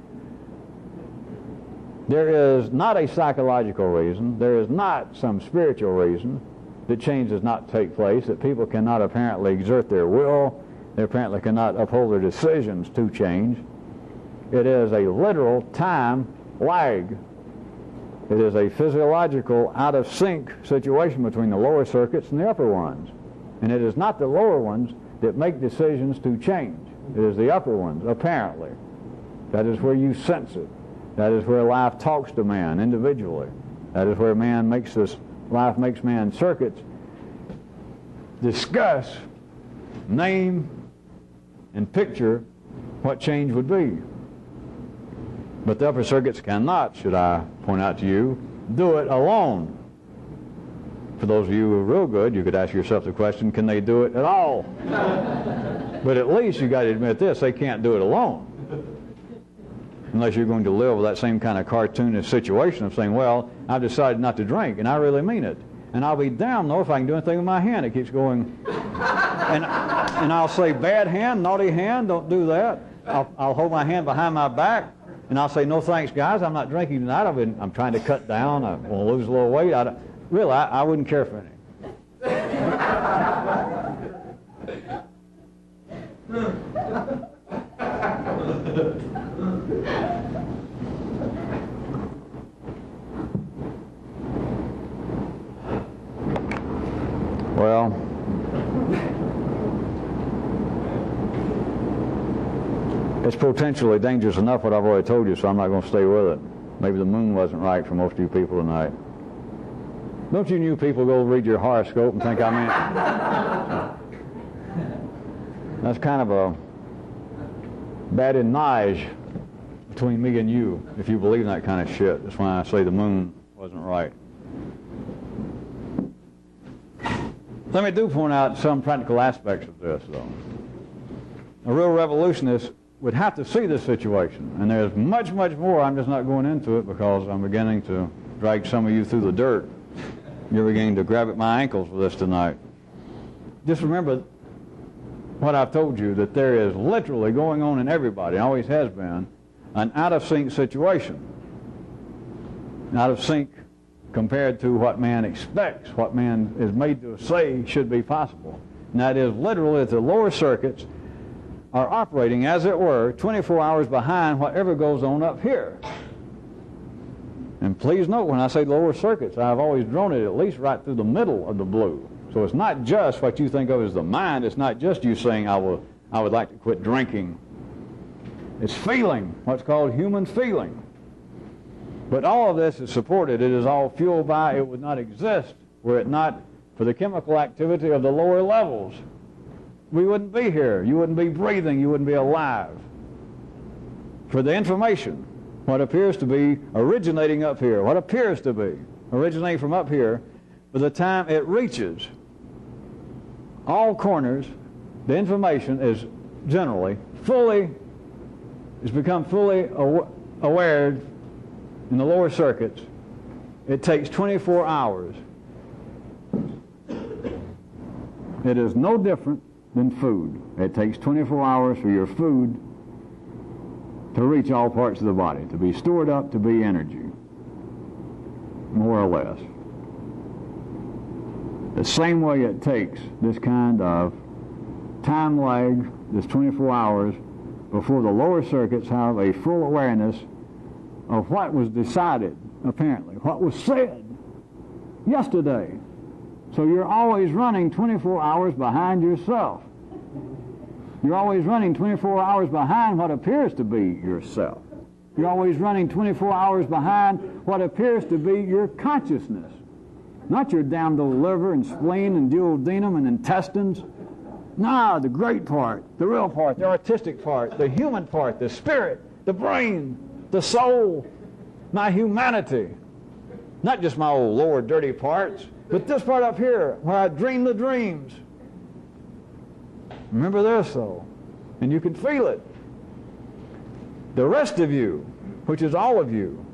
There is not a psychological reason. There is not some spiritual reason that change does not take place, that people cannot apparently exert their will. They apparently cannot uphold their decisions to change. It is a literal time lag. It is a physiological out-of-sync situation between the lower circuits and the upper ones. And it is not the lower ones that make decisions to change. It is the upper ones, apparently. That is where you sense it. That is where life talks to man individually. That is where man makes this, life makes man circuits discuss, name, and picture what change would be. But the upper circuits cannot, should I point out to you, do it alone. For those of you who are real good, you could ask yourself the question, can they do it at all? But at least you got to admit this, they can't do it alone. Unless you're going to live with that same kind of cartoonish situation of saying, well, I've decided not to drink, and I really mean it. And I'll be damned though if I can do anything with my hand. It keeps going. And I'll say, bad hand, naughty hand, don't do that. I'll hold my hand behind my back, and I'll say, no thanks, guys, I'm not drinking tonight. I'm trying to cut down. I want to lose a little weight. I wouldn't care for any. Well, it's potentially dangerous enough what I've already told you, so I'm not going to stay with it. Maybe the moon wasn't right for most of you people tonight. Don't you new people go read your horoscope and think I mean... That's kind of a badinage between me and you, if you believe in that kind of shit. That's why I say the moon wasn't right. Let me do point out some practical aspects of this, though. A real revolutionist would have to see this situation, and there's much, much more. I'm just not going into it because I'm beginning to drag some of you through the dirt. You're beginning to grab at my ankles for this tonight. Just remember what I've told you, that there is literally going on in everybody, always has been, an out-of-sync situation. Out of sync compared to what man expects, what man is made to say should be possible. And that is literally that the lower circuits are operating, as it were, 24 hours behind whatever goes on up here. And please note, when I say lower circuits, I've always drawn it at least right through the middle of the blue. So it's not just what you think of as the mind. It's not just you saying, I would like to quit drinking. It's feeling, what's called human feeling. But all of this is supported. It is all fueled by, it would not exist were it not for the chemical activity of the lower levels. We wouldn't be here. You wouldn't be breathing. You wouldn't be alive. For the information, what appears to be originating up here, what appears to be originating from up here, by the time it reaches all corners, the information is generally has become fully aware in the lower circuits. It takes 24 hours. It is no different than food. It takes 24 hours for your food to reach all parts of the body, to be stored up, to be energy, more or less. The same way it takes this kind of time lag, this 24 hours, before the lower circuits have a full awareness of what was decided, apparently, what was said yesterday. So you're always running 24 hours behind yourself. You're always running 24 hours behind what appears to be yourself. You're always running 24 hours behind what appears to be your consciousness. Not your damned old liver and spleen and duodenum and intestines. No, the great part, the real part, the artistic part, the human part, the spirit, the brain, the soul, my humanity. Not just my old lower dirty parts, but this part up here where I dream the dreams. Remember this, though, and you can feel it. The rest of you, which is all of you,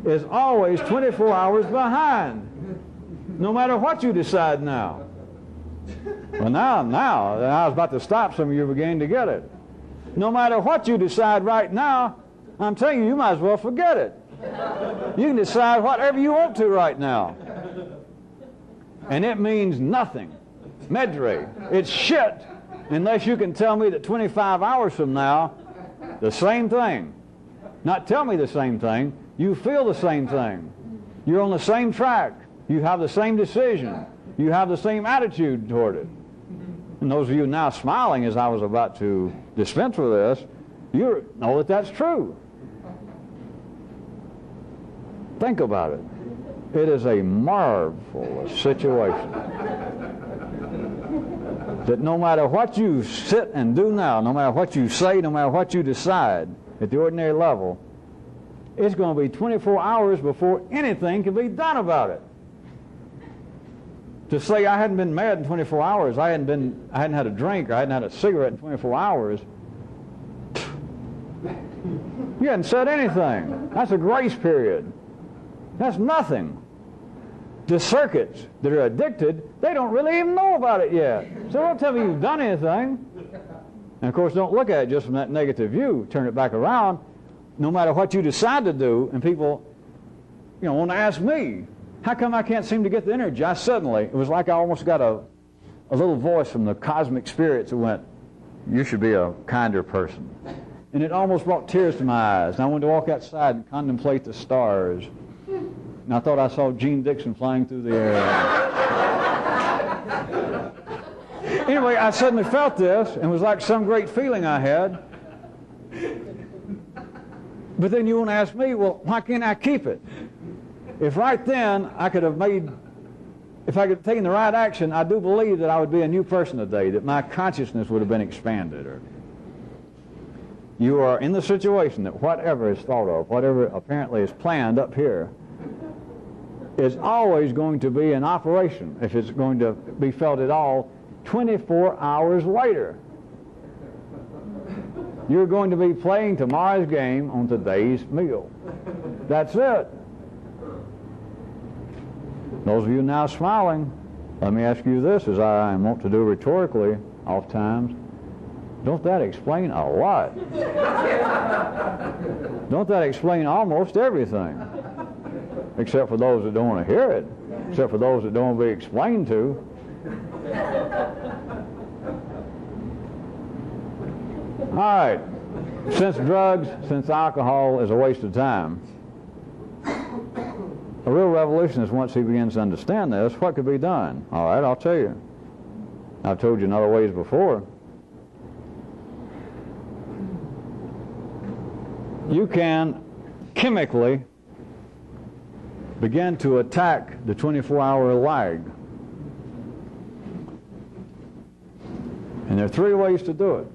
is always 24 hours behind, no matter what you decide now. Well, now, I was about to stop. Some of you are beginning to get it. No matter what you decide right now, I'm telling you, you might as well forget it. You can decide whatever you want to right now. And it means nothing. Medre. It's shit. Unless you can tell me that 25 hours from now, the same thing. Not tell me the same thing. You feel the same thing. You're on the same track. You have the same decision. You have the same attitude toward it. And those of you now smiling as I was about to dispense with this, you know that that's true. Think about it. It is a marvelous situation that no matter what you sit and do now, no matter what you say, no matter what you decide at the ordinary level, it's going to be 24 hours before anything can be done about it. To say I hadn't been mad in 24 hours, I hadn't had a drink, or I hadn't had a cigarette in 24 hours, you hadn't said anything. That's a grace period. That's nothing. The circuits that are addicted, they don't really even know about it yet. So don't tell me you've done anything. And of course, don't look at it just from that negative view. Turn it back around. No matter what you decide to do, and people, want to ask me, how come I can't seem to get the energy? It was like I almost got a little voice from the cosmic spirits that went, you should be a kinder person. And it almost brought tears to my eyes. And I wanted to walk outside and contemplate the stars. And I thought I saw Gene Dixon flying through the air. Anyway, I suddenly felt this, and it was like some great feeling I had. But then you want to ask me, well, why can't I keep it? If right then I could have if I could have taken the right action, I do believe that I would be a new person today, that my consciousness would have been expanded. You are in the situation that whatever is thought of, whatever apparently is planned up here, is always going to be in operation, if it's going to be felt at all, 24 hours later. You're going to be playing tomorrow's game on today's meal. That's it. Those of you now smiling, let me ask you this, as I want to do rhetorically oftentimes. Don't that explain a lot? Don't that explain almost everything? Except for those that don't want to hear it. Except for those that don't want to be explained to. All right. Since drugs, since alcohol is a waste of time, a real revolutionist, once he begins to understand this, what could be done? All right, I'll tell you. I've told you in other ways before. You can chemically begin to attack the 24-hour lag. And there are 3 ways to do it.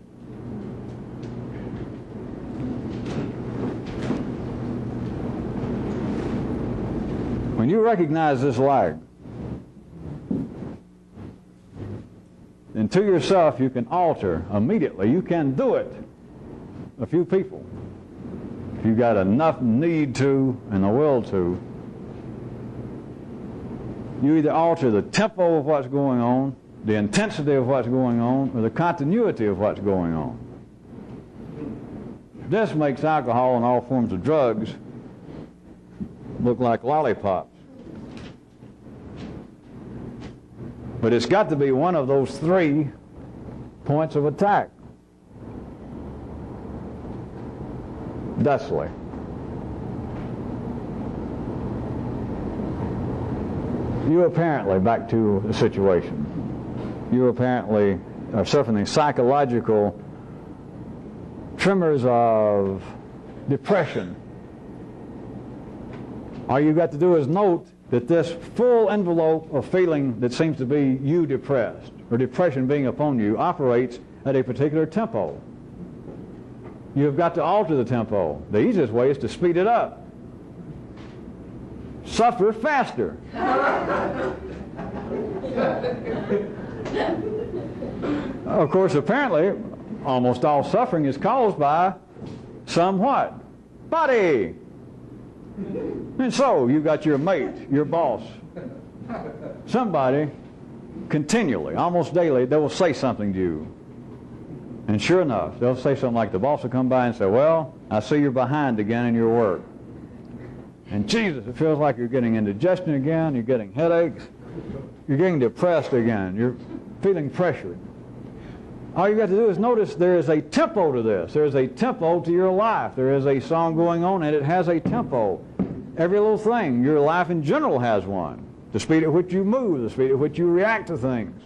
When you recognize this lag, then to yourself you can alter immediately. You can do it. A few people. If you've got enough need to and the will to, you either alter the tempo of what's going on, the intensity of what's going on, or the continuity of what's going on. This makes alcohol and all forms of drugs look like lollipops. But it's got to be one of those 3 points of attack. Thusly. You apparently, back to the situation, you apparently are suffering psychological tremors of depression. All you've got to do is note that this full envelope of feeling that seems to be you depressed, or depression being upon you, operates at a particular tempo. You've got to alter the tempo. The easiest way is to speed it up. Suffer faster. Of course, apparently, almost all suffering is caused by some what? Body. And so, you've got your mate, your boss, somebody, continually, almost daily, they will say something to you. And sure enough, they'll say something like, the boss will come by and say, well, I see you're behind again in your work. And Jesus, it feels like you're getting indigestion again, you're getting headaches, you're getting depressed again, you're feeling pressured. All you got to do is notice there is a tempo to this. There is a tempo to your life. There is a song going on and it has a tempo. Every little thing, your life in general has one. The speed at which you move, the speed at which you react to things.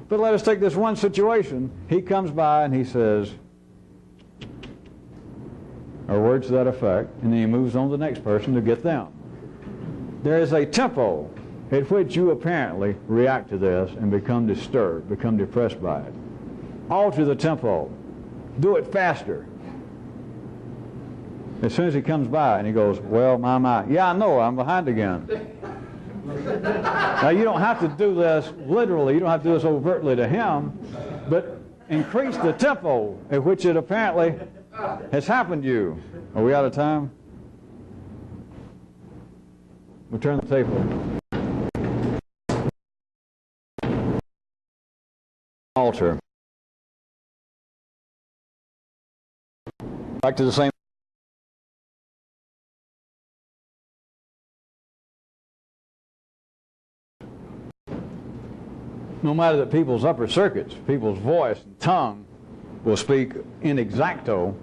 But let us take this one situation. He comes by and he says, or words to that effect, and then he moves on to the next person to get them. There is a tempo at which you apparently react to this and become disturbed, become depressed by it. Alter the tempo. Do it faster. As soon as he comes by and he goes, well, my, yeah, I know, I'm behind again. Now, you don't have to do this literally, you don't have to do this overtly to him, but increase the tempo at which it apparently has happened to you. Are we out of time? We'll turn the table. Altar. Back to the same. No matter that people's upper circuits, people's voice and tongue will speak in exacto,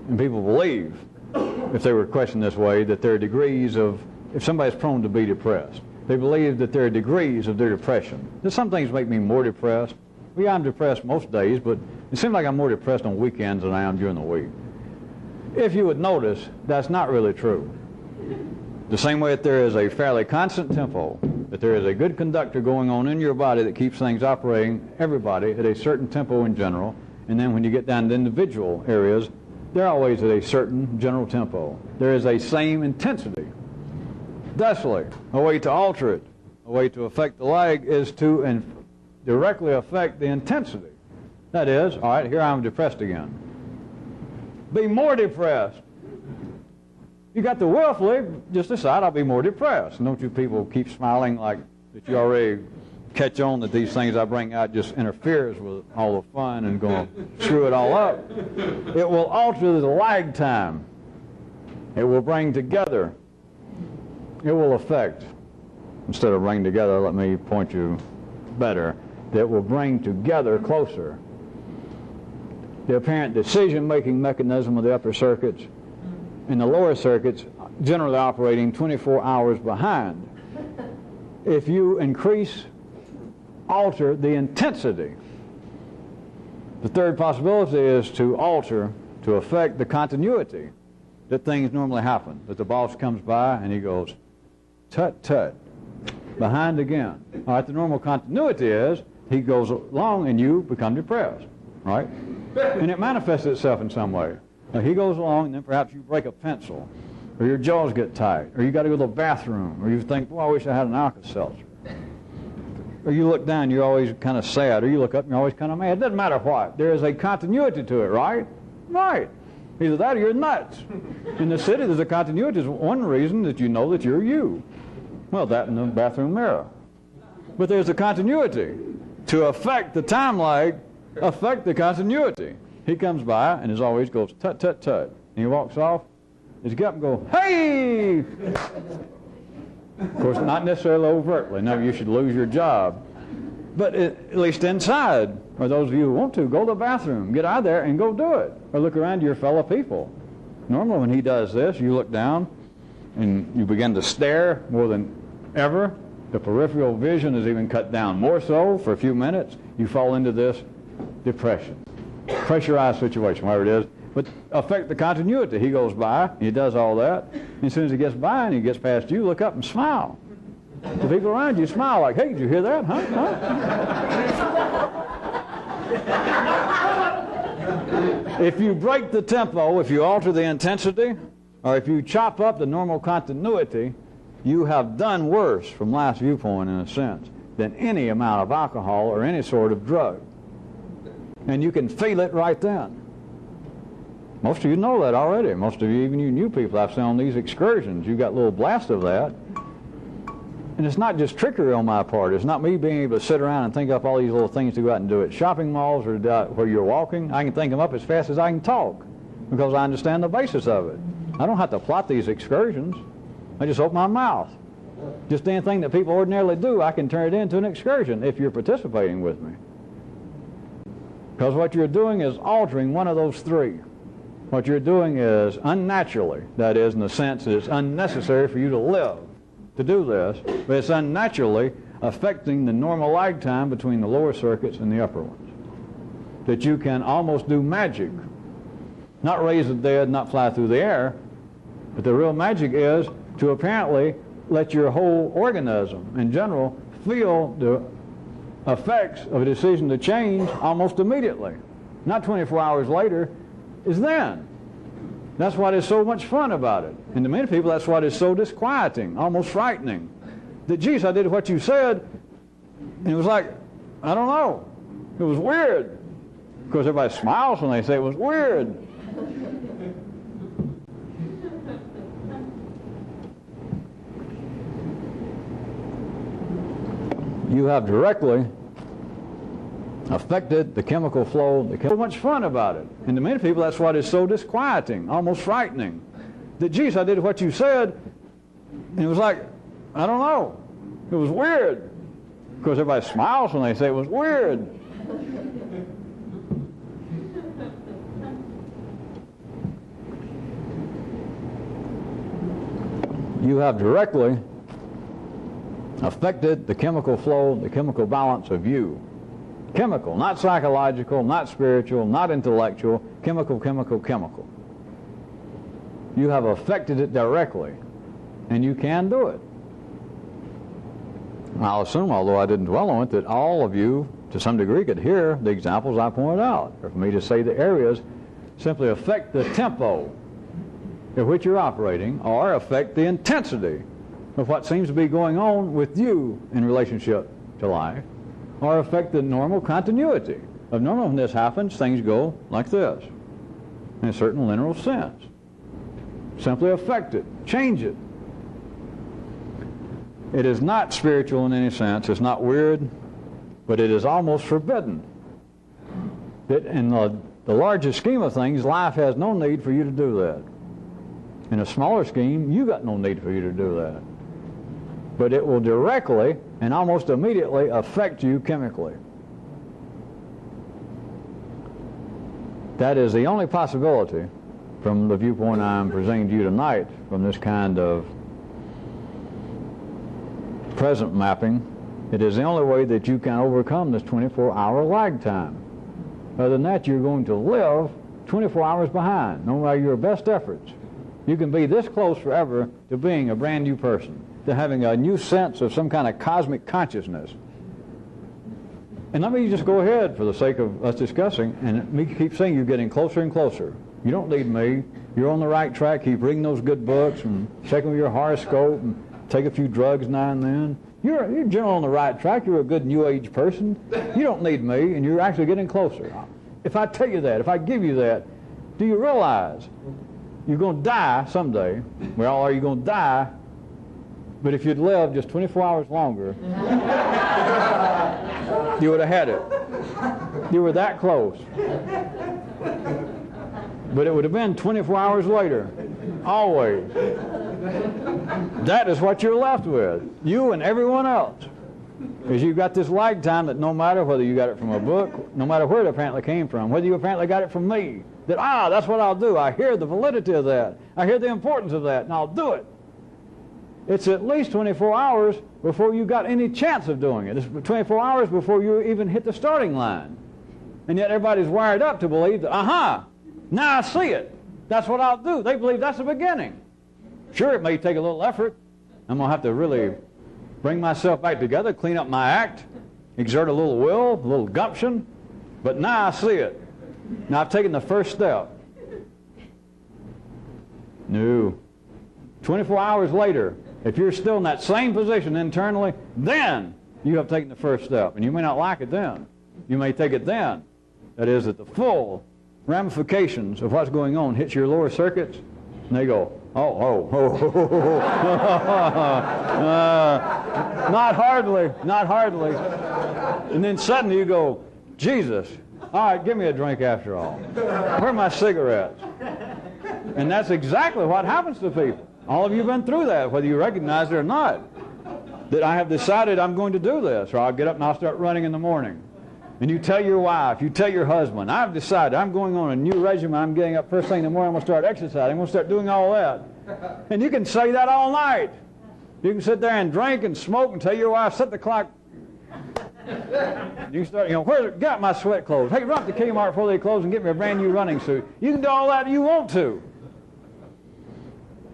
and people believe, if they were questioned this way, that there are degrees of, if somebody's prone to be depressed, they believe that there are degrees of their depression. There's some things make me more depressed. Well, yeah, I'm depressed most days, but it seems like I'm more depressed on weekends than I am during the week. If you would notice, that's not really true. The same way that there is a fairly constant tempo, that there is a good conductor going on in your body that keeps things operating, everybody, at a certain tempo in general, and then when you get down to individual areas, they're always at a certain general tempo. There is a same intensity. Thusly, a way to alter it, a way to affect the lag is to directly affect the intensity. That is, all right, here I'm depressed again. Be more depressed. You got to willfully just decide I'll be more depressed. And don't you people keep smiling like that you already catch on that these things I bring out just interferes with all the fun and going to screw it all up. It will alter the lag time. It will bring together. It will affect. Instead of bring together, let me point you better. That will bring together closer the apparent decision-making mechanism of the upper circuits and the lower circuits generally operating 24 hours behind. If you alter the intensity. The third possibility is to alter, to affect the continuity that things normally happen. That the boss comes by and he goes, tut, tut, behind again. All right, the normal continuity is he goes along and you become depressed, right? And it manifests itself in some way. Now, he goes along and then perhaps you break a pencil, or your jaws get tight, or you got to go to the bathroom, or you think, boy, I wish I had an Alka-Seltzer. Or you look down, you're always kind of sad, or you look up and you're always kind of mad. It doesn't matter what. There is a continuity to it, right? Right. Either that or you're nuts. In the city, there's a continuity. It's one reason that you know that you're you. Well, that in the bathroom mirror. But there's a continuity. To affect the time lag, affect the continuity. He comes by and as always goes, tut, tut, tut. And he walks off. He's get up and go, hey! Of course, not necessarily overtly. No, you should lose your job. But at least inside, or those of you who want to, go to the bathroom. Get out of there and go do it. Or look around to your fellow people. Normally when he does this, you look down and you begin to stare more than ever. The peripheral vision is even cut down more so for a few minutes. You fall into this depression, pressurized situation, whatever it is, but affect the continuity. He goes by, he does all that, and as soon as he gets by and he gets past you, look up and smile. The people around you smile like, hey, did you hear that? Huh? If you break the tempo, if you alter the intensity, or if you chop up the normal continuity, you have done worse from last viewpoint in a sense than any amount of alcohol or any sort of drug. And you can feel it right then. Most of you know that already. Most of you, even you new people I've seen on these excursions, you got little blasts of that. And it's not just trickery on my part. It's not me being able to sit around and think up all these little things to go out and do at shopping malls or where you're walking. I can think them up as fast as I can talk because I understand the basis of it. I don't have to plot these excursions. I just open my mouth. Just anything that people ordinarily do, I can turn it into an excursion if you're participating with me. Because what you're doing is altering one of those three. What you're doing is unnaturally, that is, in the sense that it's unnecessary for you to live to do this, but it's unnaturally affecting the normal lag time between the lower circuits and the upper ones. That you can almost do magic. Not raise the dead, not fly through the air, but the real magic is to apparently let your whole organism in general feel the effects of a decision to change almost immediately. Not 24 hours later, is then. That's what is so much fun about it. And to many people, that's what is so disquieting, almost frightening. That, geez, I did what you said, and it was like, I don't know, it was weird. Of course, everybody smiles when they say it was weird. You have directly affected the chemical flow. So much fun about it. And to many people, that's what is so disquieting, almost frightening. That, geez, I did what you said, and it was like, I don't know, it was weird. Of course, everybody smiles when they say it was weird. You have directly affected the chemical flow, the chemical balance of you. Chemical, not psychological, not spiritual, not intellectual, chemical, chemical, chemical. You have affected it directly, and you can do it. I'll assume, although I didn't dwell on it, that all of you, to some degree, could hear the examples I pointed out. Or for me to say the areas simply affect the tempo at which you're operating, or affect the intensity of what seems to be going on with you in relationship to life, or affect the normal continuity of normal. When this happens, things go like this in a certain linear sense. Simply affect it, change it. It is not spiritual in any sense. It's not weird, but it is almost forbidden. That in the larger scheme of things, life has no need for you to do that. In a smaller scheme, you got no need for you to do that. But it will directly and almost immediately affect you chemically. That is the only possibility from the viewpoint I'm presenting to you tonight, from this kind of present mapping. It is the only way that you can overcome this 24-hour lag time. Other than that, you're going to live 24 hours behind, no matter your best efforts. You can be this close forever to being a brand new person, to having a new sense of some kind of cosmic consciousness. And let me just go ahead, for the sake of us discussing, and me keep saying you're getting closer and closer. You don't need me. You're on the right track. Keep reading those good books and checking your horoscope and take a few drugs now and then. You're generally on the right track. You're a good New Age person. You don't need me, and you're actually getting closer. If I tell you that, if I give you that, do you realize you're going to die someday? Well, are you going to die? But if you'd lived just 24 hours longer, you would have had it. You were that close. But it would have been 24 hours later. Always. That is what you're left with. You and everyone else. Because you've got this lag time that no matter whether you got it from a book, no matter where it apparently came from, whether you apparently got it from me, that, that's what I'll do. I hear the validity of that. I hear the importance of that, and I'll do it. it's at least 24 hours before you got any chance of doing it. It's 24 hours before you even hit the starting line. And yet everybody's wired up to believe that, now I see it. That's what I'll do. They believe that's the beginning. Sure, it may take a little effort. I'm going to have to really bring myself back together, clean up my act, exert a little will, a little gumption. But now I see it. Now I've taken the first step. No. 24 hours later, if you're still in that same position internally, then you have taken the first step. And you may not like it then. You may take it then. That is, that the full ramifications of what's going on hits your lower circuits, and they go, not hardly, not hardly. And then suddenly you go, Jesus, all right, give me a drink after all. Where are my cigarettes? And that's exactly what happens to people. All of you have been through that, whether you recognize it or not. That I have decided I'm going to do this, or I'll get up and I'll start running in the morning. And you tell your wife, you tell your husband, I've decided I'm going on a new regimen. I'm getting up first thing in the morning. I'm going to start exercising. I'm going to start doing all that. And you can say that all night. You can sit there and drink and smoke and tell your wife, set the clock. You start, get my sweat clothes. Hey, run up to Kmart before they close and get me a brand new running suit. You can do all that you want to.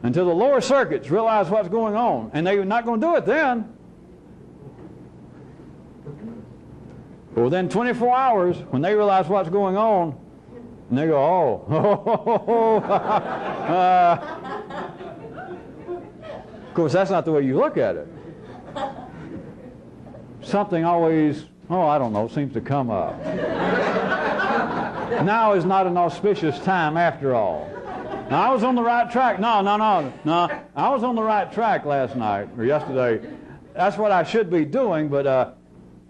Until the lower circuits realize what's going on. And they're not going to do it then. But within 24 hours, when they realize what's going on, and they go, Of course, that's not the way you look at it. Something always, I don't know, seems to come up. Now is not an auspicious time after all. Now, I was on the right track. No. I was on the right track last night or yesterday. That's what I should be doing, but I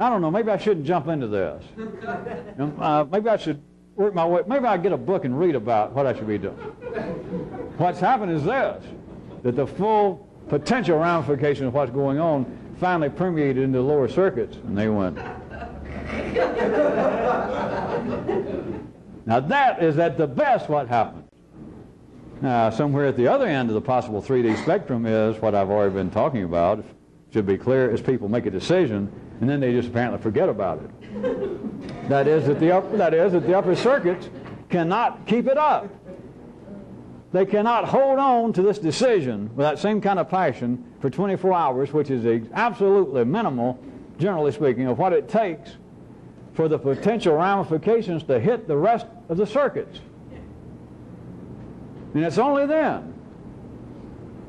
don't know. Maybe I shouldn't jump into this. Maybe I should work my way. Maybe I'll get a book and read about what I should be doing. What's happened is this, that the full potential ramification of what's going on finally permeated into the lower circuits, and they went. Now that is at the best what happened. Now somewhere at the other end of the possible 3D spectrum is what I've already been talking about. It should be clear as people make a decision, and then they just apparently forget about it. That is that the upper circuits cannot keep it up. They cannot hold on to this decision with that same kind of passion for 24 hours, which is absolutely minimal, generally speaking, of what it takes for the potential ramifications to hit the rest of the circuits. And it's only then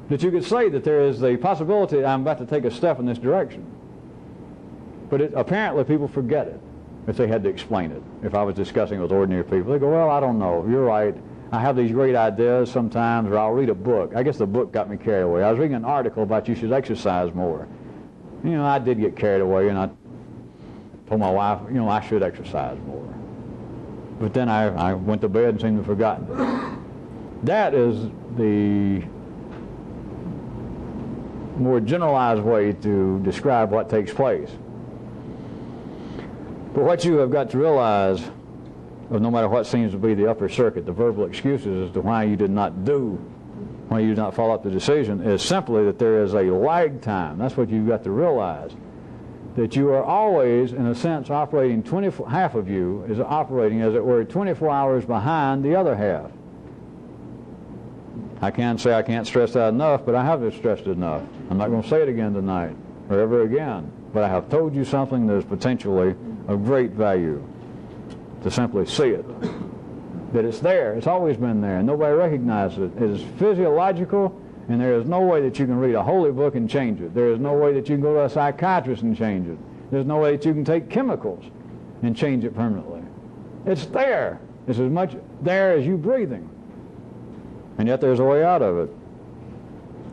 that you could say that there is the possibility that I'm about to take a step in this direction. But apparently people forget it if they had to explain it. If I was discussing with ordinary people, they go, well, I don't know, you're right. I have these great ideas sometimes, or I'll read a book. I guess the book got me carried away. I was reading an article about you should exercise more. I did get carried away, and I told my wife, I should exercise more. But then I went to bed and seemed to have forgotten. That is the more generalized way to describe what takes place. But what you have got to realize, no matter what seems to be the upper circuit, the verbal excuses as to why you did not follow up the decision, is simply that there is a lag time. That's what you've got to realize. That you are always, in a sense, operating half of you is operating, as it were, 24 hours behind the other half. I can't say I can't stress that enough, but I have stressed it enough. I'm not going to say it again tonight or ever again. But I have told you something that is potentially of great value. To simply see it. That it's there. It's always been there. And nobody recognizes it. It is physiological, and there is no way that you can read a holy book and change it. There is no way that you can go to a psychiatrist and change it. There's no way that you can take chemicals and change it permanently. It's there. It's as much there as you breathing. And yet there's a way out of it.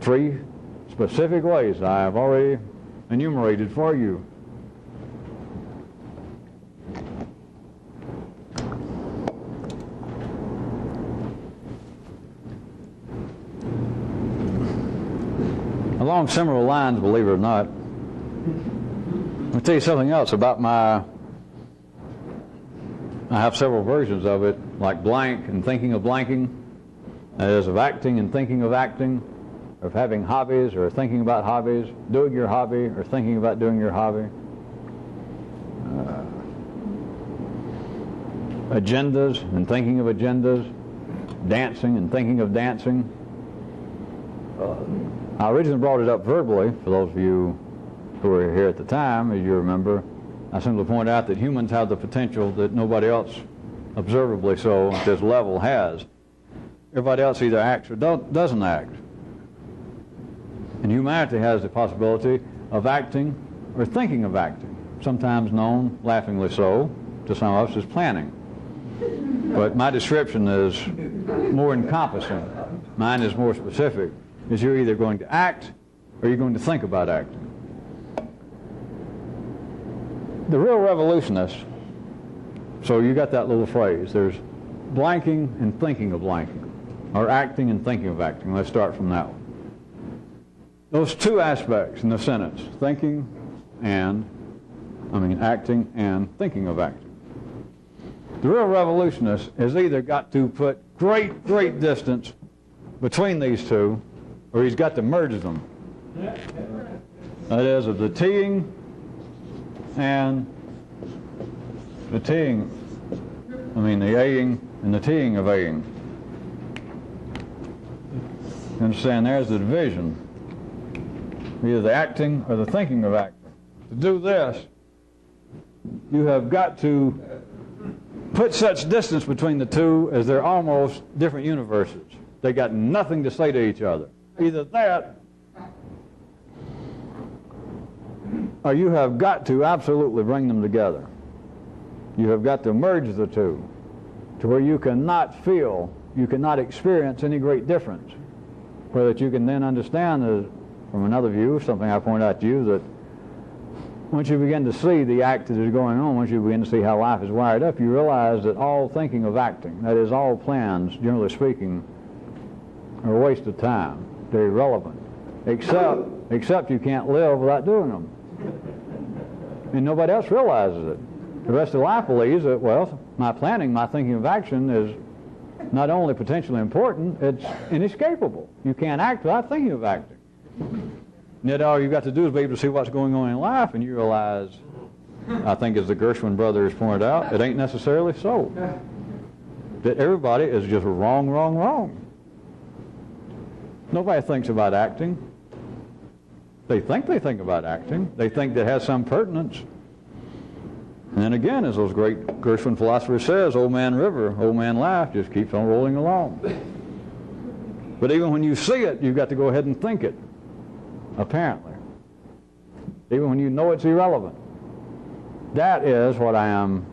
3 specific ways I have already enumerated for you. Along similar lines, believe it or not, I'll tell you something else about I have several versions of it, like blank and thinking of blanking, that is, of acting and thinking of acting, of having hobbies or thinking about hobbies, doing your hobby or thinking about doing your hobby. Agendas and thinking of agendas, dancing and thinking of dancing. I originally brought it up verbally, for those of you who were here at the time, as you remember. I simply point out that humans have the potential that nobody else, observably so, at this level has. Everybody else either acts or doesn't act. And humanity has the possibility of acting or thinking of acting, sometimes known, laughingly so, to some of us as planning. But my description is more encompassing. Mine is more specific. Is you're either going to act or you're going to think about acting. The real revolutionists, so you got that little phrase, there's blanking and thinking of blanking, or acting and thinking of acting. Let's start from that one. Those two aspects in the sentence, acting and thinking of acting. The real revolutionist has either got to put great distance between these two, or he's got to merge them. That is, of the teeing and the teeing, the aing and the teeing of aing. You understand, there's the division. Either the acting or the thinking of acting. To do this, you have got to put such distance between the two as they're almost different universes. They got nothing to say to each other. Either that, or you have got to absolutely bring them together. You have got to merge the two to where you cannot feel, you cannot experience any great difference. Where that you can then understand, from another view, something I point out to you, that once you begin to see the act that is going on, once you begin to see how life is wired up, you realize that all thinking of acting, that is, all plans, generally speaking, are a waste of time. They're irrelevant. Except you can't live without doing them. And nobody else realizes it. The rest of life believes that, well, my planning, my thinking of action is not only potentially important, it's inescapable. You can't act without thinking of acting. And yet all you've got to do is be able to see what's going on in life, and you realize, I think as the Gershwin brothers pointed out, it ain't necessarily so. That everybody is just wrong. Nobody thinks about acting. They think about acting. They think that it has some pertinence. And then again, as those great Gershwin philosophers says, old man river, old man life just keeps on rolling along. But even when you see it, you've got to go ahead and think it, apparently. Even when you know it's irrelevant. That is what I am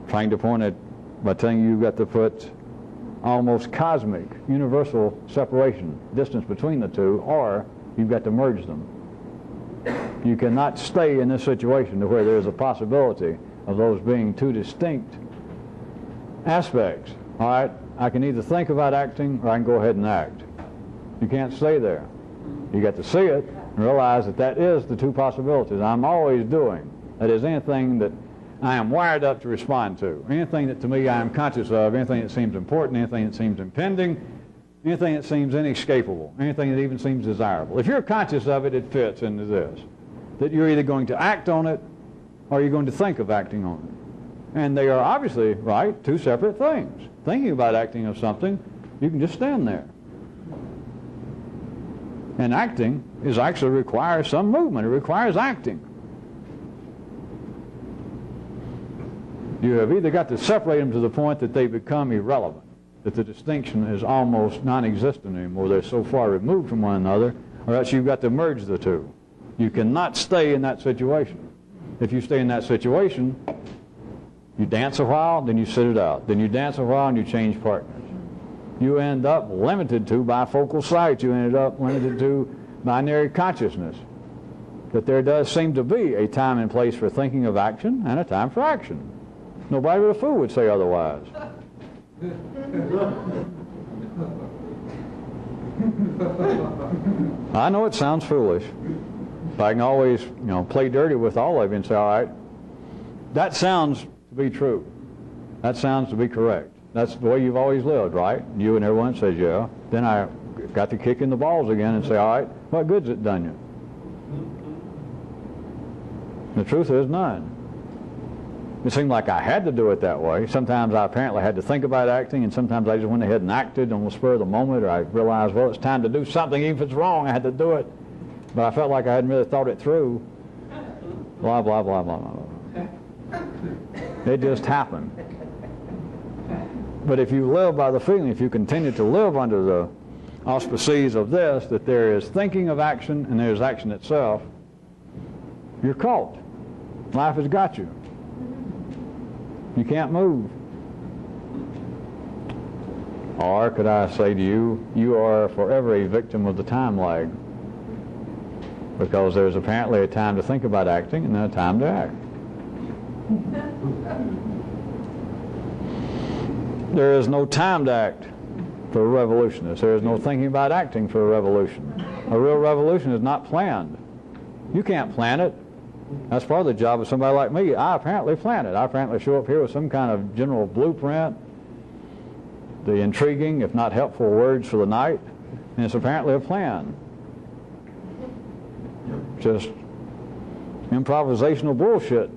trying to point at by telling you you've got to put almost cosmic, universal separation, distance between the two, or you've got to merge them. You cannot stay in this situation to where there is a possibility of those being two distinct aspects. All right, I can either think about acting or I can go ahead and act. You can't stay there. You got to see it and realize that that is the two possibilities I'm always doing. That is, anything that I am wired up to respond to, anything that to me I am conscious of, anything that seems important, anything that seems impending, anything that seems inescapable, anything that even seems desirable. If you're conscious of it, it fits into this, that you're either going to act on it or you're going to think of acting on it. And they are obviously, right, two separate things. Thinking about acting of something, you can just stand there. And acting actually requires some movement. It requires acting. You have either got to separate them to the point that they become irrelevant, that the distinction is almost non-existent anymore. They're so far removed from one another, or else you've got to merge the two. You cannot stay in that situation. If you stay in that situation, you dance a while, then you sit it out. Then you dance a while and you change partners. You end up limited to bifocal sight. You ended up limited to binary consciousness. That there does seem to be a time and place for thinking of action and a time for action. Nobody but a fool would say otherwise. I know it sounds foolish, but I can always, play dirty with all of you and say, all right, that sounds to be true. That sounds to be correct. That's the way you've always lived, right? You and everyone says, yeah. Then I got to kick in the balls again and say, all right, what good's it done you? The truth is none. It seemed like I had to do it that way. Sometimes I apparently had to think about acting, and sometimes I just went ahead and acted on the spur of the moment, or I realized, well, it's time to do something. Even if it's wrong, I had to do it. But I felt like I hadn't really thought it through. Blah, blah, blah, blah, blah. It just happened. But if you live by the feeling, if you continue to live under the auspices of this, that there is thinking of action and there's action itself, you're caught. Life has got you. You can't move. Or could I say to you, you are forever a victim of the time lag. Because there's apparently a time to think about acting and then a time to act. There is no time to act for a revolutionist. There is no thinking about acting for a revolution. A real revolution is not planned. You can't plan it. That's part of the job of somebody like me. I apparently plan it. I apparently show up here with some kind of general blueprint, the intriguing, if not helpful, words for the night, and it's apparently a plan. Just improvisational bullshit.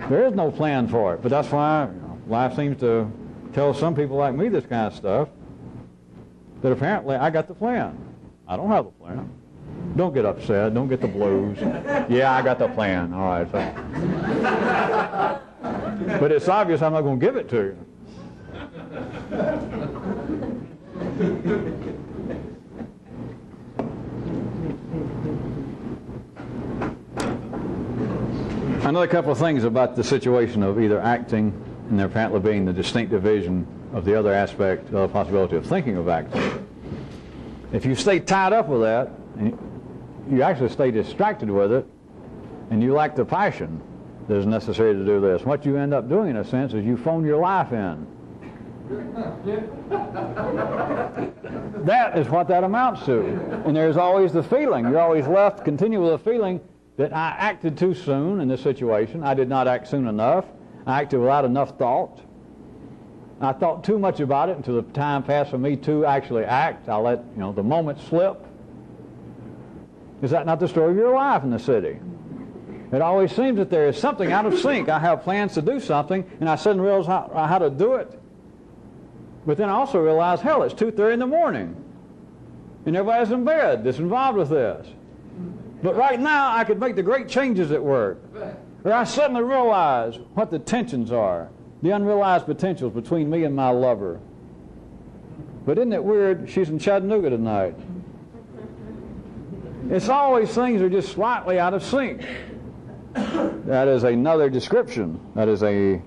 There is no plan for it, but that's why life seems to tell some people like me this kind of stuff, that apparently I got the plan. I don't have the plan. Don't get upset. Don't get the blues. Yeah, I got the plan. All right. So. But it's obvious I'm not going to give it to you. Another couple of things about the situation of either acting and there apparently being the distinct division of the other aspect, the other possibility of thinking of acting. If you stay tied up with that, and you actually stay distracted with it, and you lack the passion that is necessary to do this, what you end up doing in a sense is you phone your life in. That is what that amounts to. And there's always the feeling, you're always left continue with a feeling that I acted too soon in this situation. I did not act soon enough. I acted without enough thought. I thought too much about it until the time passed for me to actually act. I let the moment slip. Is that not the story of your life in the city? It always seems that there is something out of sync. I have plans to do something, and I suddenly realize how to do it. But then I also realize, hell, it's 2:30 in the morning, and everybody's in bed that's involved with this. But right now, I could make the great changes at work. Or I suddenly realize what the tensions are, the unrealized potentials between me and my lover. But isn't it weird? She's in Chattanooga tonight. It's always things that are just slightly out of sync. That is another description. That is a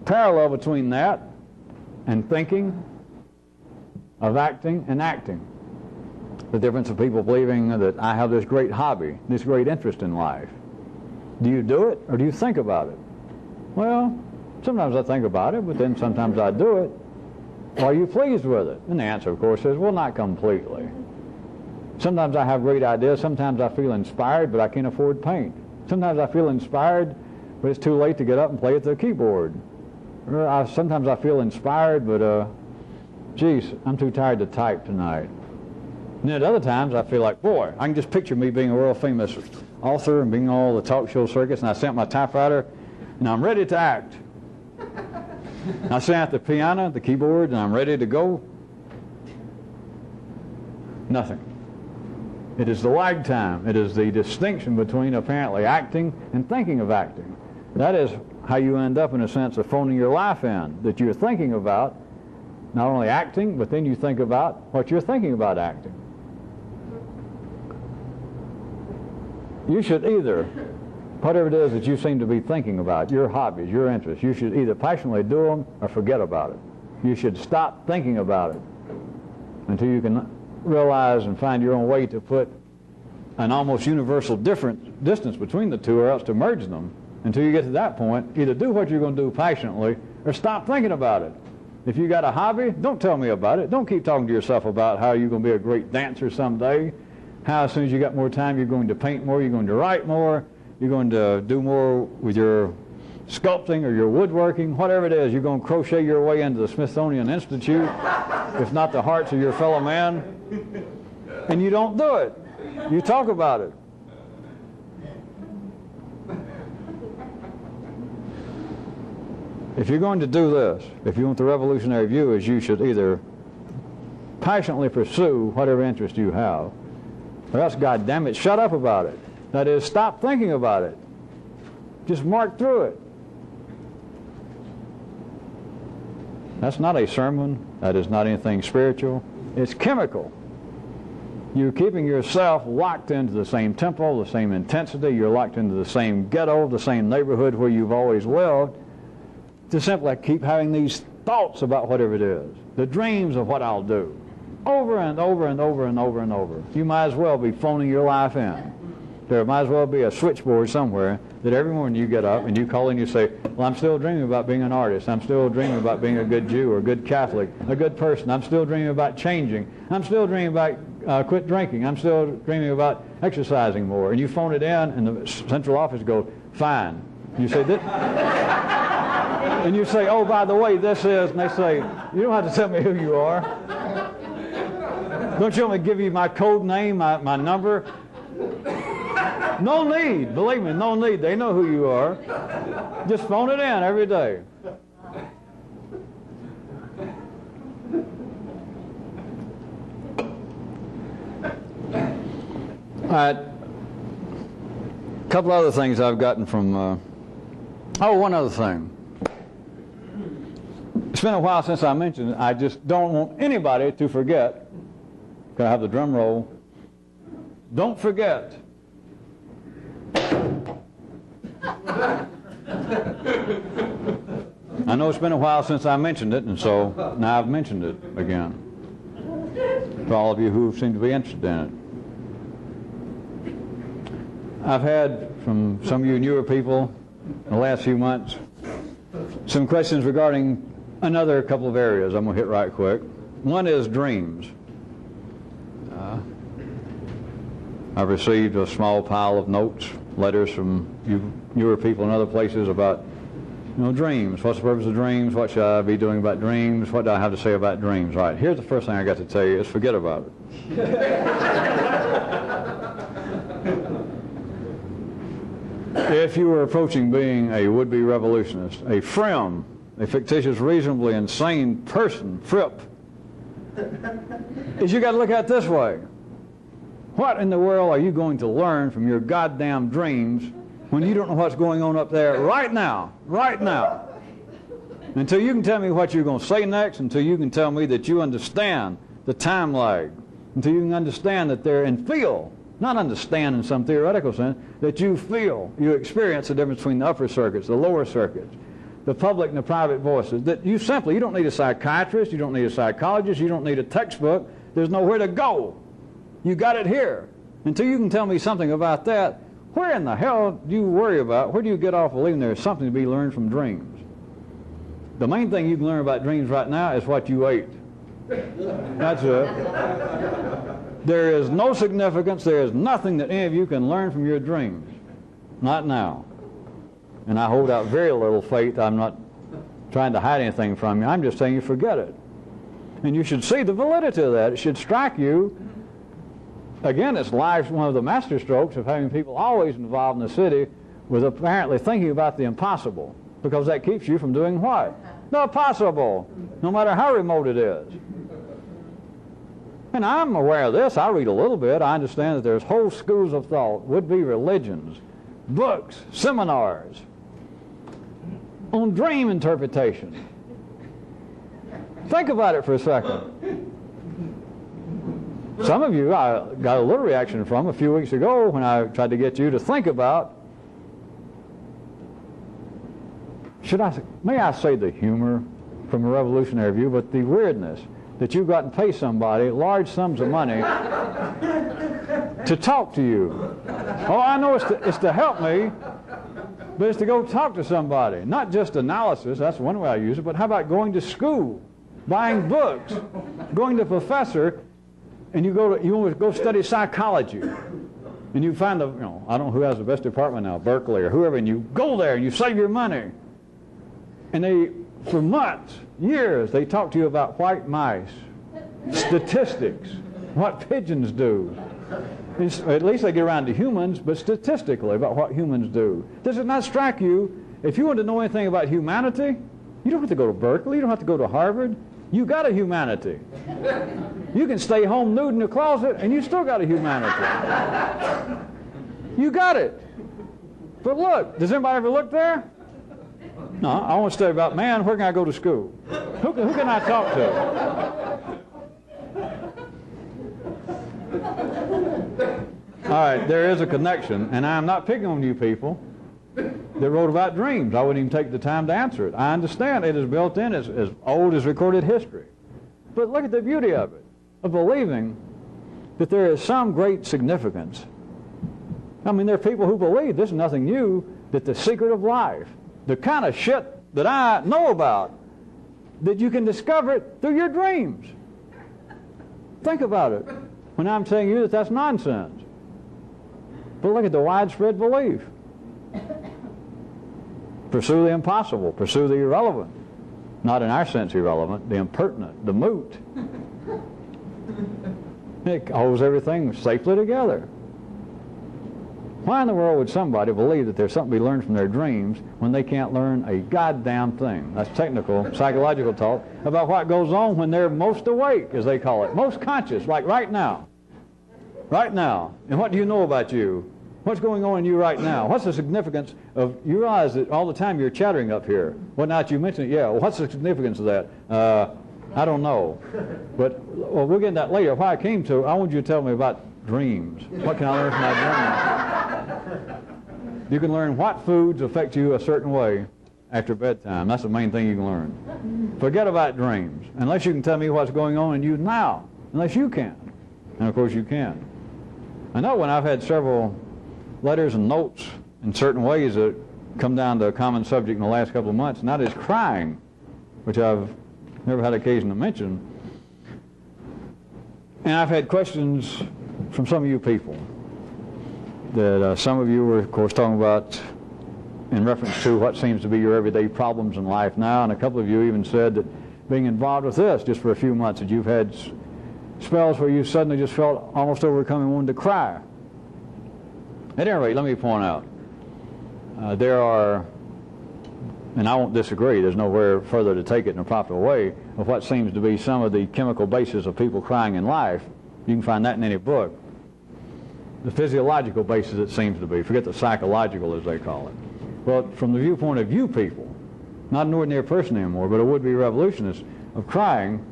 parallel between that and thinking of acting and acting. The difference of people believing that I have this great hobby, this great interest in life. Do you do it or do you think about it? Well, sometimes I think about it, but then sometimes I do it. Are you pleased with it? And the answer, of course, is, well, not completely. Sometimes I have great ideas. Sometimes I feel inspired, but I can't afford paint. Sometimes I feel inspired, but it's too late to get up and play at the keyboard. Or sometimes I feel inspired, but, geez, I'm too tired to type tonight. And then at other times I feel like, boy, I can just picture me being a world famous author and being on all the talk show circuits, and I sent my typewriter, and I'm ready to act. I sit at the piano, the keyboard, and I'm ready to go. Nothing. It is the lag time. It is the distinction between apparently acting and thinking of acting. That is how you end up in a sense of phoning your life in, that you're thinking about not only acting, but then you think about what you're thinking about acting. You should either, whatever it is that you seem to be thinking about, your hobbies, your interests, you should either passionately do them or forget about it. You should stop thinking about it until you can realize and find your own way to put an almost universal distance between the two, or else to merge them. Until you get to that point, either do what you're going to do passionately or stop thinking about it. If you got a hobby, don't tell me about it. Don't keep talking to yourself about how you're going to be a great dancer someday, how as soon as you got more time you're going to paint more, you're going to write more, you're going to do more with your sculpting or you're woodworking, whatever it is, you're going to crochet your way into the Smithsonian Institute, if not the hearts of your fellow man, and you don't do it. You talk about it. If you're going to do this, if you want the revolutionary view, is you should either passionately pursue whatever interest you have, or else, God damn it, shut up about it. That is, stop thinking about it. Just mark through it. That's not a sermon. That is not anything spiritual. It's chemical. You're keeping yourself locked into the same tempo, the same intensity. You're locked into the same ghetto, the same neighborhood where you've always lived, to simply keep having these thoughts about whatever it is, the dreams of what I'll do, over and over and over and over and over. You might as well be phoning your life in. There might as well be a switchboard somewhere that every morning you get up and you call and you say, well, I'm still dreaming about being an artist. I'm still dreaming about being a good Jew or a good Catholic, a good person. I'm still dreaming about changing. I'm still dreaming about quit drinking. I'm still dreaming about exercising more. And you phone it in and the central office goes, fine. You say, this. And you say, oh, by the way, this is, and they say, you don't have to tell me who you are. Don't you want me to give you my code name, my number? No need, believe me, no need. They know who you are. Just phone it in every day. All right. A couple other things I've gotten from... one other thing. It's been a while since I mentioned it. I just don't want anybody to forget. Can I have the drum roll? Don't forget. I know it's been a while since I mentioned it, and so now I've mentioned it again. For all of you who seem to be interested in it. I've had from some of you newer people in the last few months some questions regarding another couple of areas I'm going to hit right quick. One is dreams. I've received a small pile of notes, letters from you newer people in other places about, dreams. What's the purpose of dreams? What should I be doing about dreams? What do I have to say about dreams? Right, here's the first thing I got to tell you is forget about it. If you were approaching being a would-be revolutionist, a FRIM, a fictitious, reasonably insane person, FRIP, is you got to look at it this way. What in the world are you going to learn from your goddamn dreams when you don't know what's going on up there right now? Until you can tell me what you're going to say next, until you can tell me that you understand the time lag, until you can understand that they're in feel, not understand in some theoretical sense, that you feel, you experience the difference between the upper circuits, the lower circuits, the public and the private voices, that you don't need a psychiatrist, you don't need a psychologist, you don't need a textbook, there's nowhere to go. You got it here. Until you can tell me something about that, where in the hell do you worry about, where do you get off believing there's something to be learned from dreams? The main thing you can learn about dreams right now is what you ate. That's it. There is no significance, there is nothing that any of you can learn from your dreams. Not now. And I hold out very little faith. I'm not trying to hide anything from you. I'm just saying you forget it. And you should see the validity of that. It should strike you. Again, it's life's one of the master strokes of having people always involved in the city with apparently thinking about the impossible, because that keeps you from doing what? The possible, no matter how remote it is. And I'm aware of this. I read a little bit. I understand that there's whole schools of thought, would-be religions, books, seminars on dream interpretation. Think about it for a second. Some of you I got a little reaction from a few weeks ago when I tried to get you to think about, may I say the humor from a revolutionary view, but the weirdness that you got to pay somebody large sums of money to talk to you. Oh, I know it's to help me, but it's to go talk to somebody. Not just analysis, that's one way I use it, but how about going to school, buying books, going to a professor, and you want to go study psychology. And you find I don't know who has the best department now, Berkeley or whoever, and you go there and you save your money. And they, for months, years, they talk to you about white mice, statistics, what pigeons do. At least they get around to humans, but statistically about what humans do. Does it not strike you, if you want to know anything about humanity, you don't have to go to Berkeley, you don't have to go to Harvard. You got a humanity. You can stay home nude in the closet and you still got a humanity. You got it. But look, does anybody ever look there? No, I want to study about man, where can I go to school? Who can I talk to? All right, there is a connection, and I'm not picking on you people that wrote about dreams. I wouldn't even take the time to answer it. I understand it is built in as old as recorded history. But look at the beauty of it, of believing that there is some great significance. I mean, there are people who believe, this is nothing new, that the secret of life, the kind of shit that I know about, that you can discover it through your dreams. Think about it when I'm telling you that that's nonsense. But look at the widespread belief. Pursue the impossible, pursue the irrelevant. Not in our sense irrelevant, the impertinent, the moot. It holds everything safely together. Why in the world would somebody believe that there's something to be learned from their dreams when they can't learn a goddamn thing? That's technical, psychological talk about what goes on when they're most awake, as they call it, most conscious, like right now. Right now. And what do you know about you? What's going on in you right now? What's the significance of, you realize that all the time you're chattering up here. Well, now that you mention it, yeah, well, what's the significance of that? I don't know. But we'll get into that later. Why I came to, I want you to tell me about dreams. What can I learn from my dreams? You can learn what foods affect you a certain way after bedtime. That's the main thing you can learn. Forget about dreams. Unless you can tell me what's going on in you now. Unless you can. And of course you can. I know when I've had several letters and notes in certain ways that come down to a common subject in the last couple of months, and that is crying, which I've never had occasion to mention. And I've had questions from some of you people that some of you were, of course, talking about in reference to what seems to be your everyday problems in life now, and a couple of you even said that being involved with this just for a few months, that you've had spells where you suddenly just felt almost overcome and wanted to cry. At any rate, let me point out, there are, and I won't disagree, there's nowhere further to take it in a proper way, of what seems to be some of the chemical basis of people crying in life. You can find that in any book. The physiological basis, it seems to be. Forget the psychological, as they call it. Well, from the viewpoint of you people, not an ordinary person anymore, but a would-be revolutionist, of crying,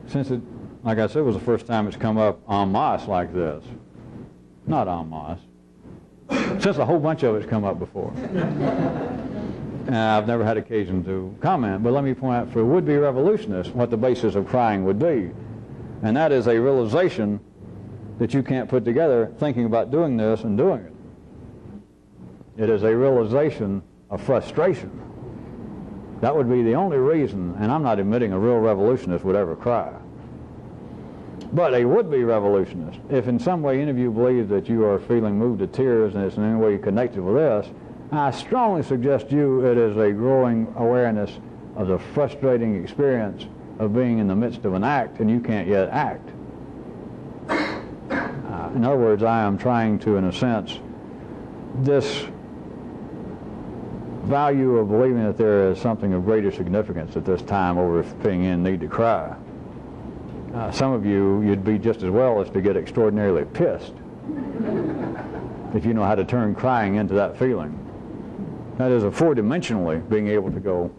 since it, like I said, was the first time it's come up en masse like this. Not en masse. Since a whole bunch of it's come up before. And I've never had occasion to comment, but let me point out for a would-be revolutionist what the basis of crying would be. And that is a realization that you can't put together thinking about doing this and doing it. It is a realization of frustration. That would be the only reason, and I'm not admitting a real revolutionist would ever cry. But a would-be revolutionist, if in some way any of you believe that you are feeling moved to tears and it's in any way connected with this, I strongly suggest you it is a growing awareness of the frustrating experience of being in the midst of an act and you can't yet act. In other words, I am trying to, in a sense, this value of believing that there is something of greater significance at this time over being in need to cry. Some of you, you'd be just as well as to get extraordinarily pissed if you know how to turn crying into that feeling. That is, four-dimensionally being able to go,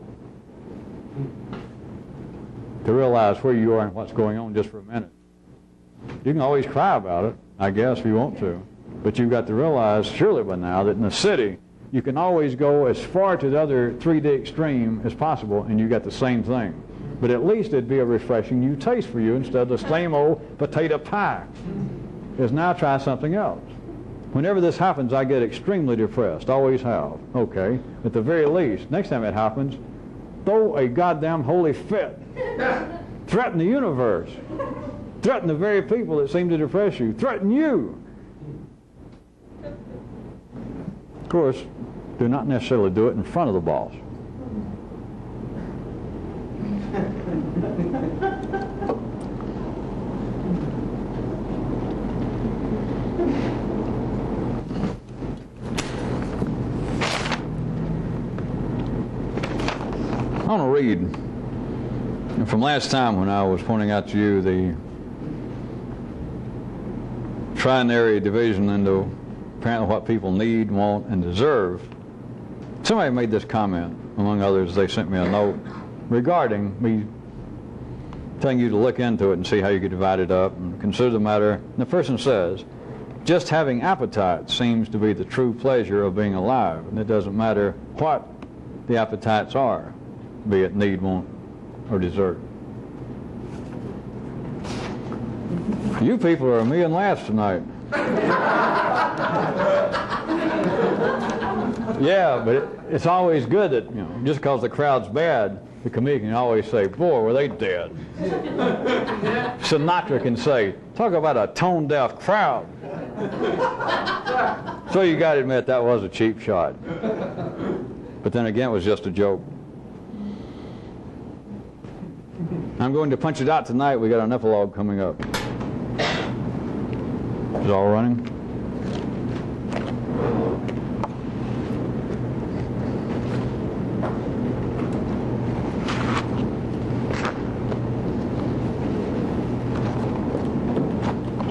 to realize where you are and what's going on just for a minute. You can always cry about it, I guess, if you want to, but you've got to realize, surely by now, that in the city, you can always go as far to the other 3D extreme as possible, and you got the same thing. But at least it'd be a refreshing new taste for you instead of the same old potato pie. Is now try something else. Whenever this happens, I get extremely depressed. Always have. Okay. At the very least, next time it happens, throw a goddamn holy fit. Threaten the universe. Threaten the very people that seem to depress you. Threaten you. course, do not necessarily do it in front of the boss. I want to read from last time when I was pointing out to you the trinary division into apparently what people need, want, and deserve. Somebody made this comment, among others. They sent me a note regarding me telling you to look into it and see how you could divide it up and consider the matter. And the person says, just having appetite seems to be the true pleasure of being alive, and it doesn't matter what the appetites are, be it need, want, or desert. You people are a million laughs tonight. Yeah, but it's always good that, you know, just because the crowd's bad, the comedian can always say, boy, were they dead. Sinatra can say, talk about a tone-deaf crowd. So you got to admit that was a cheap shot. But then again, it was just a joke. I'm going to punch it out tonight. We got an epilogue coming up. Is it all running?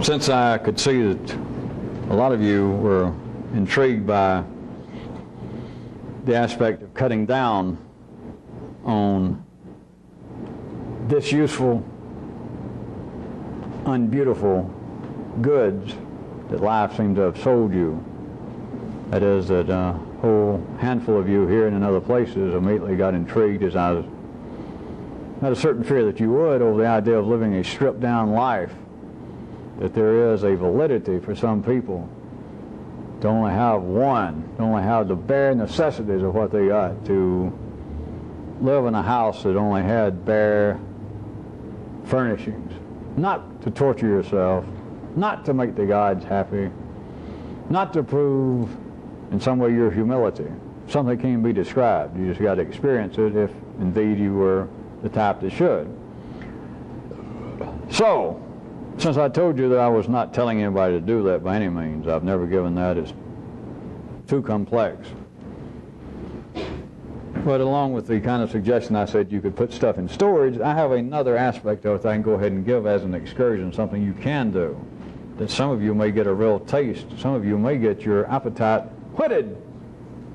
Since I could see that a lot of you were intrigued by the aspect of cutting down on disuseful, unbeautiful goods that life seems to have sold you. That is, that a whole handful of you here and in other places immediately got intrigued, as I had a certain fear that you would, over the idea of living a stripped-down life, that there is a validity for some people to only have one, to only have the bare necessities of what they got, to live in a house that only had bare furnishings, not to torture yourself, not to make the gods happy, not to prove in some way your humility. Something can't be described. You just got to experience it if indeed you were the type that should. So, since I told you that I was not telling anybody to do that by any means, I've never given that as too complex. But along with the kind of suggestion I said you could put stuff in storage, I have another aspect of it that I can go ahead and give as an excursion, something you can do, that some of you may get a real taste. Some of you may get your appetite whetted,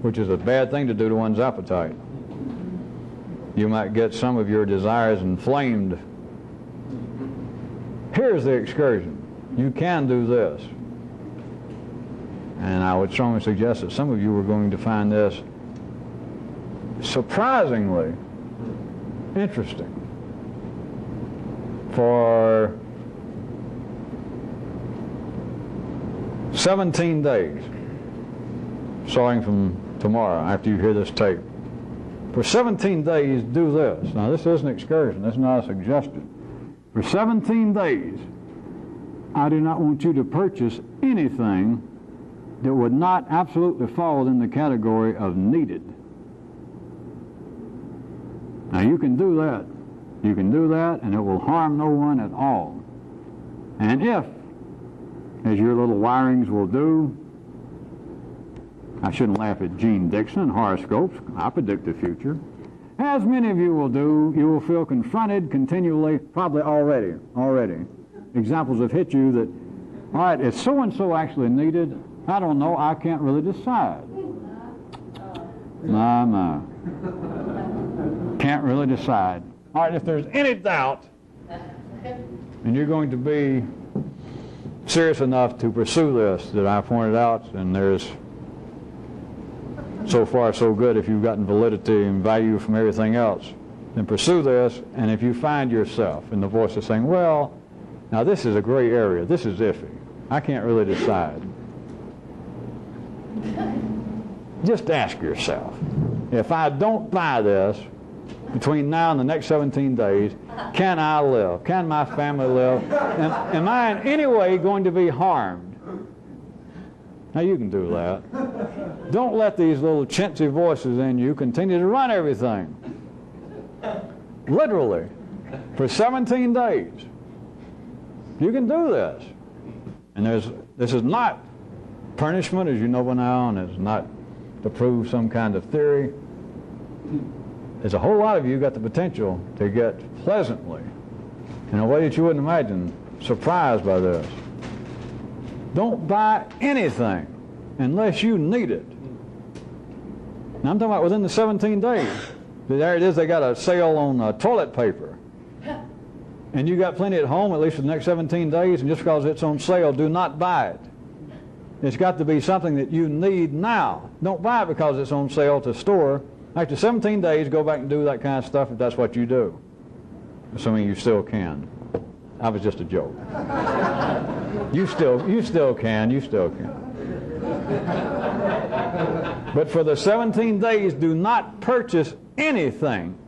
which is a bad thing to do to one's appetite. You might get some of your desires inflamed. Here's the excursion. You can do this. And I would strongly suggest that some of you are going to find this surprisingly interesting. For 17 days, starting from tomorrow, after you hear this tape, for 17 days, do this. Now, this is an excursion. This is not a suggestion. For 17 days, I do not want you to purchase anything that would not absolutely fall in the category of needed. Now, you can do that. You can do that, and it will harm no one at all. And if, as your little wirings will do, I shouldn't laugh at Gene Dixon and horoscopes. I predict the future. As many of you will do, you will feel confronted continually, probably already. Examples have hit you that, all right, is so-and-so actually needed? I don't know. I can't really decide. My. Can't really decide. All right, if there's any doubt, and you're going to be serious enough to pursue this that I pointed out, and there's so far so good if you've gotten validity and value from everything else, then pursue this. And if you find yourself in the voice of saying, well, now this is a gray area, this is iffy, I can't really decide, just ask yourself, if I don't buy this between now and the next 17 days, can I live? Can my family live? Am I in any way going to be harmed? Now you can do that. Don't let these little chintzy voices in you continue to run everything. Literally. For 17 days. You can do this. And this is not punishment, as you know by now, and it's not to prove some kind of theory. There's a whole lot of you got the potential to get pleasantly, in a way that you wouldn't imagine, surprised by this. Don't buy anything unless you need it. Now I'm talking about within the 17 days. There it is, they got a sale on toilet paper. And you got plenty at home, at least for the next 17 days, and just because it's on sale, do not buy it. It's got to be something that you need now. Don't buy it because it's on sale to store. After 17 days, go back and do that kind of stuff if that's what you do. Assuming you still can. That was just a joke. You still can. But for the 17 days, do not purchase anything,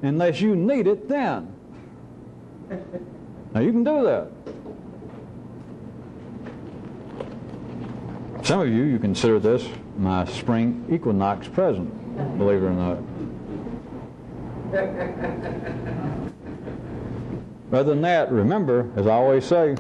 unless you need it then. Now you can do that. Some of you consider this my spring equinox present, believe it or not. Other than that, remember, as I always say,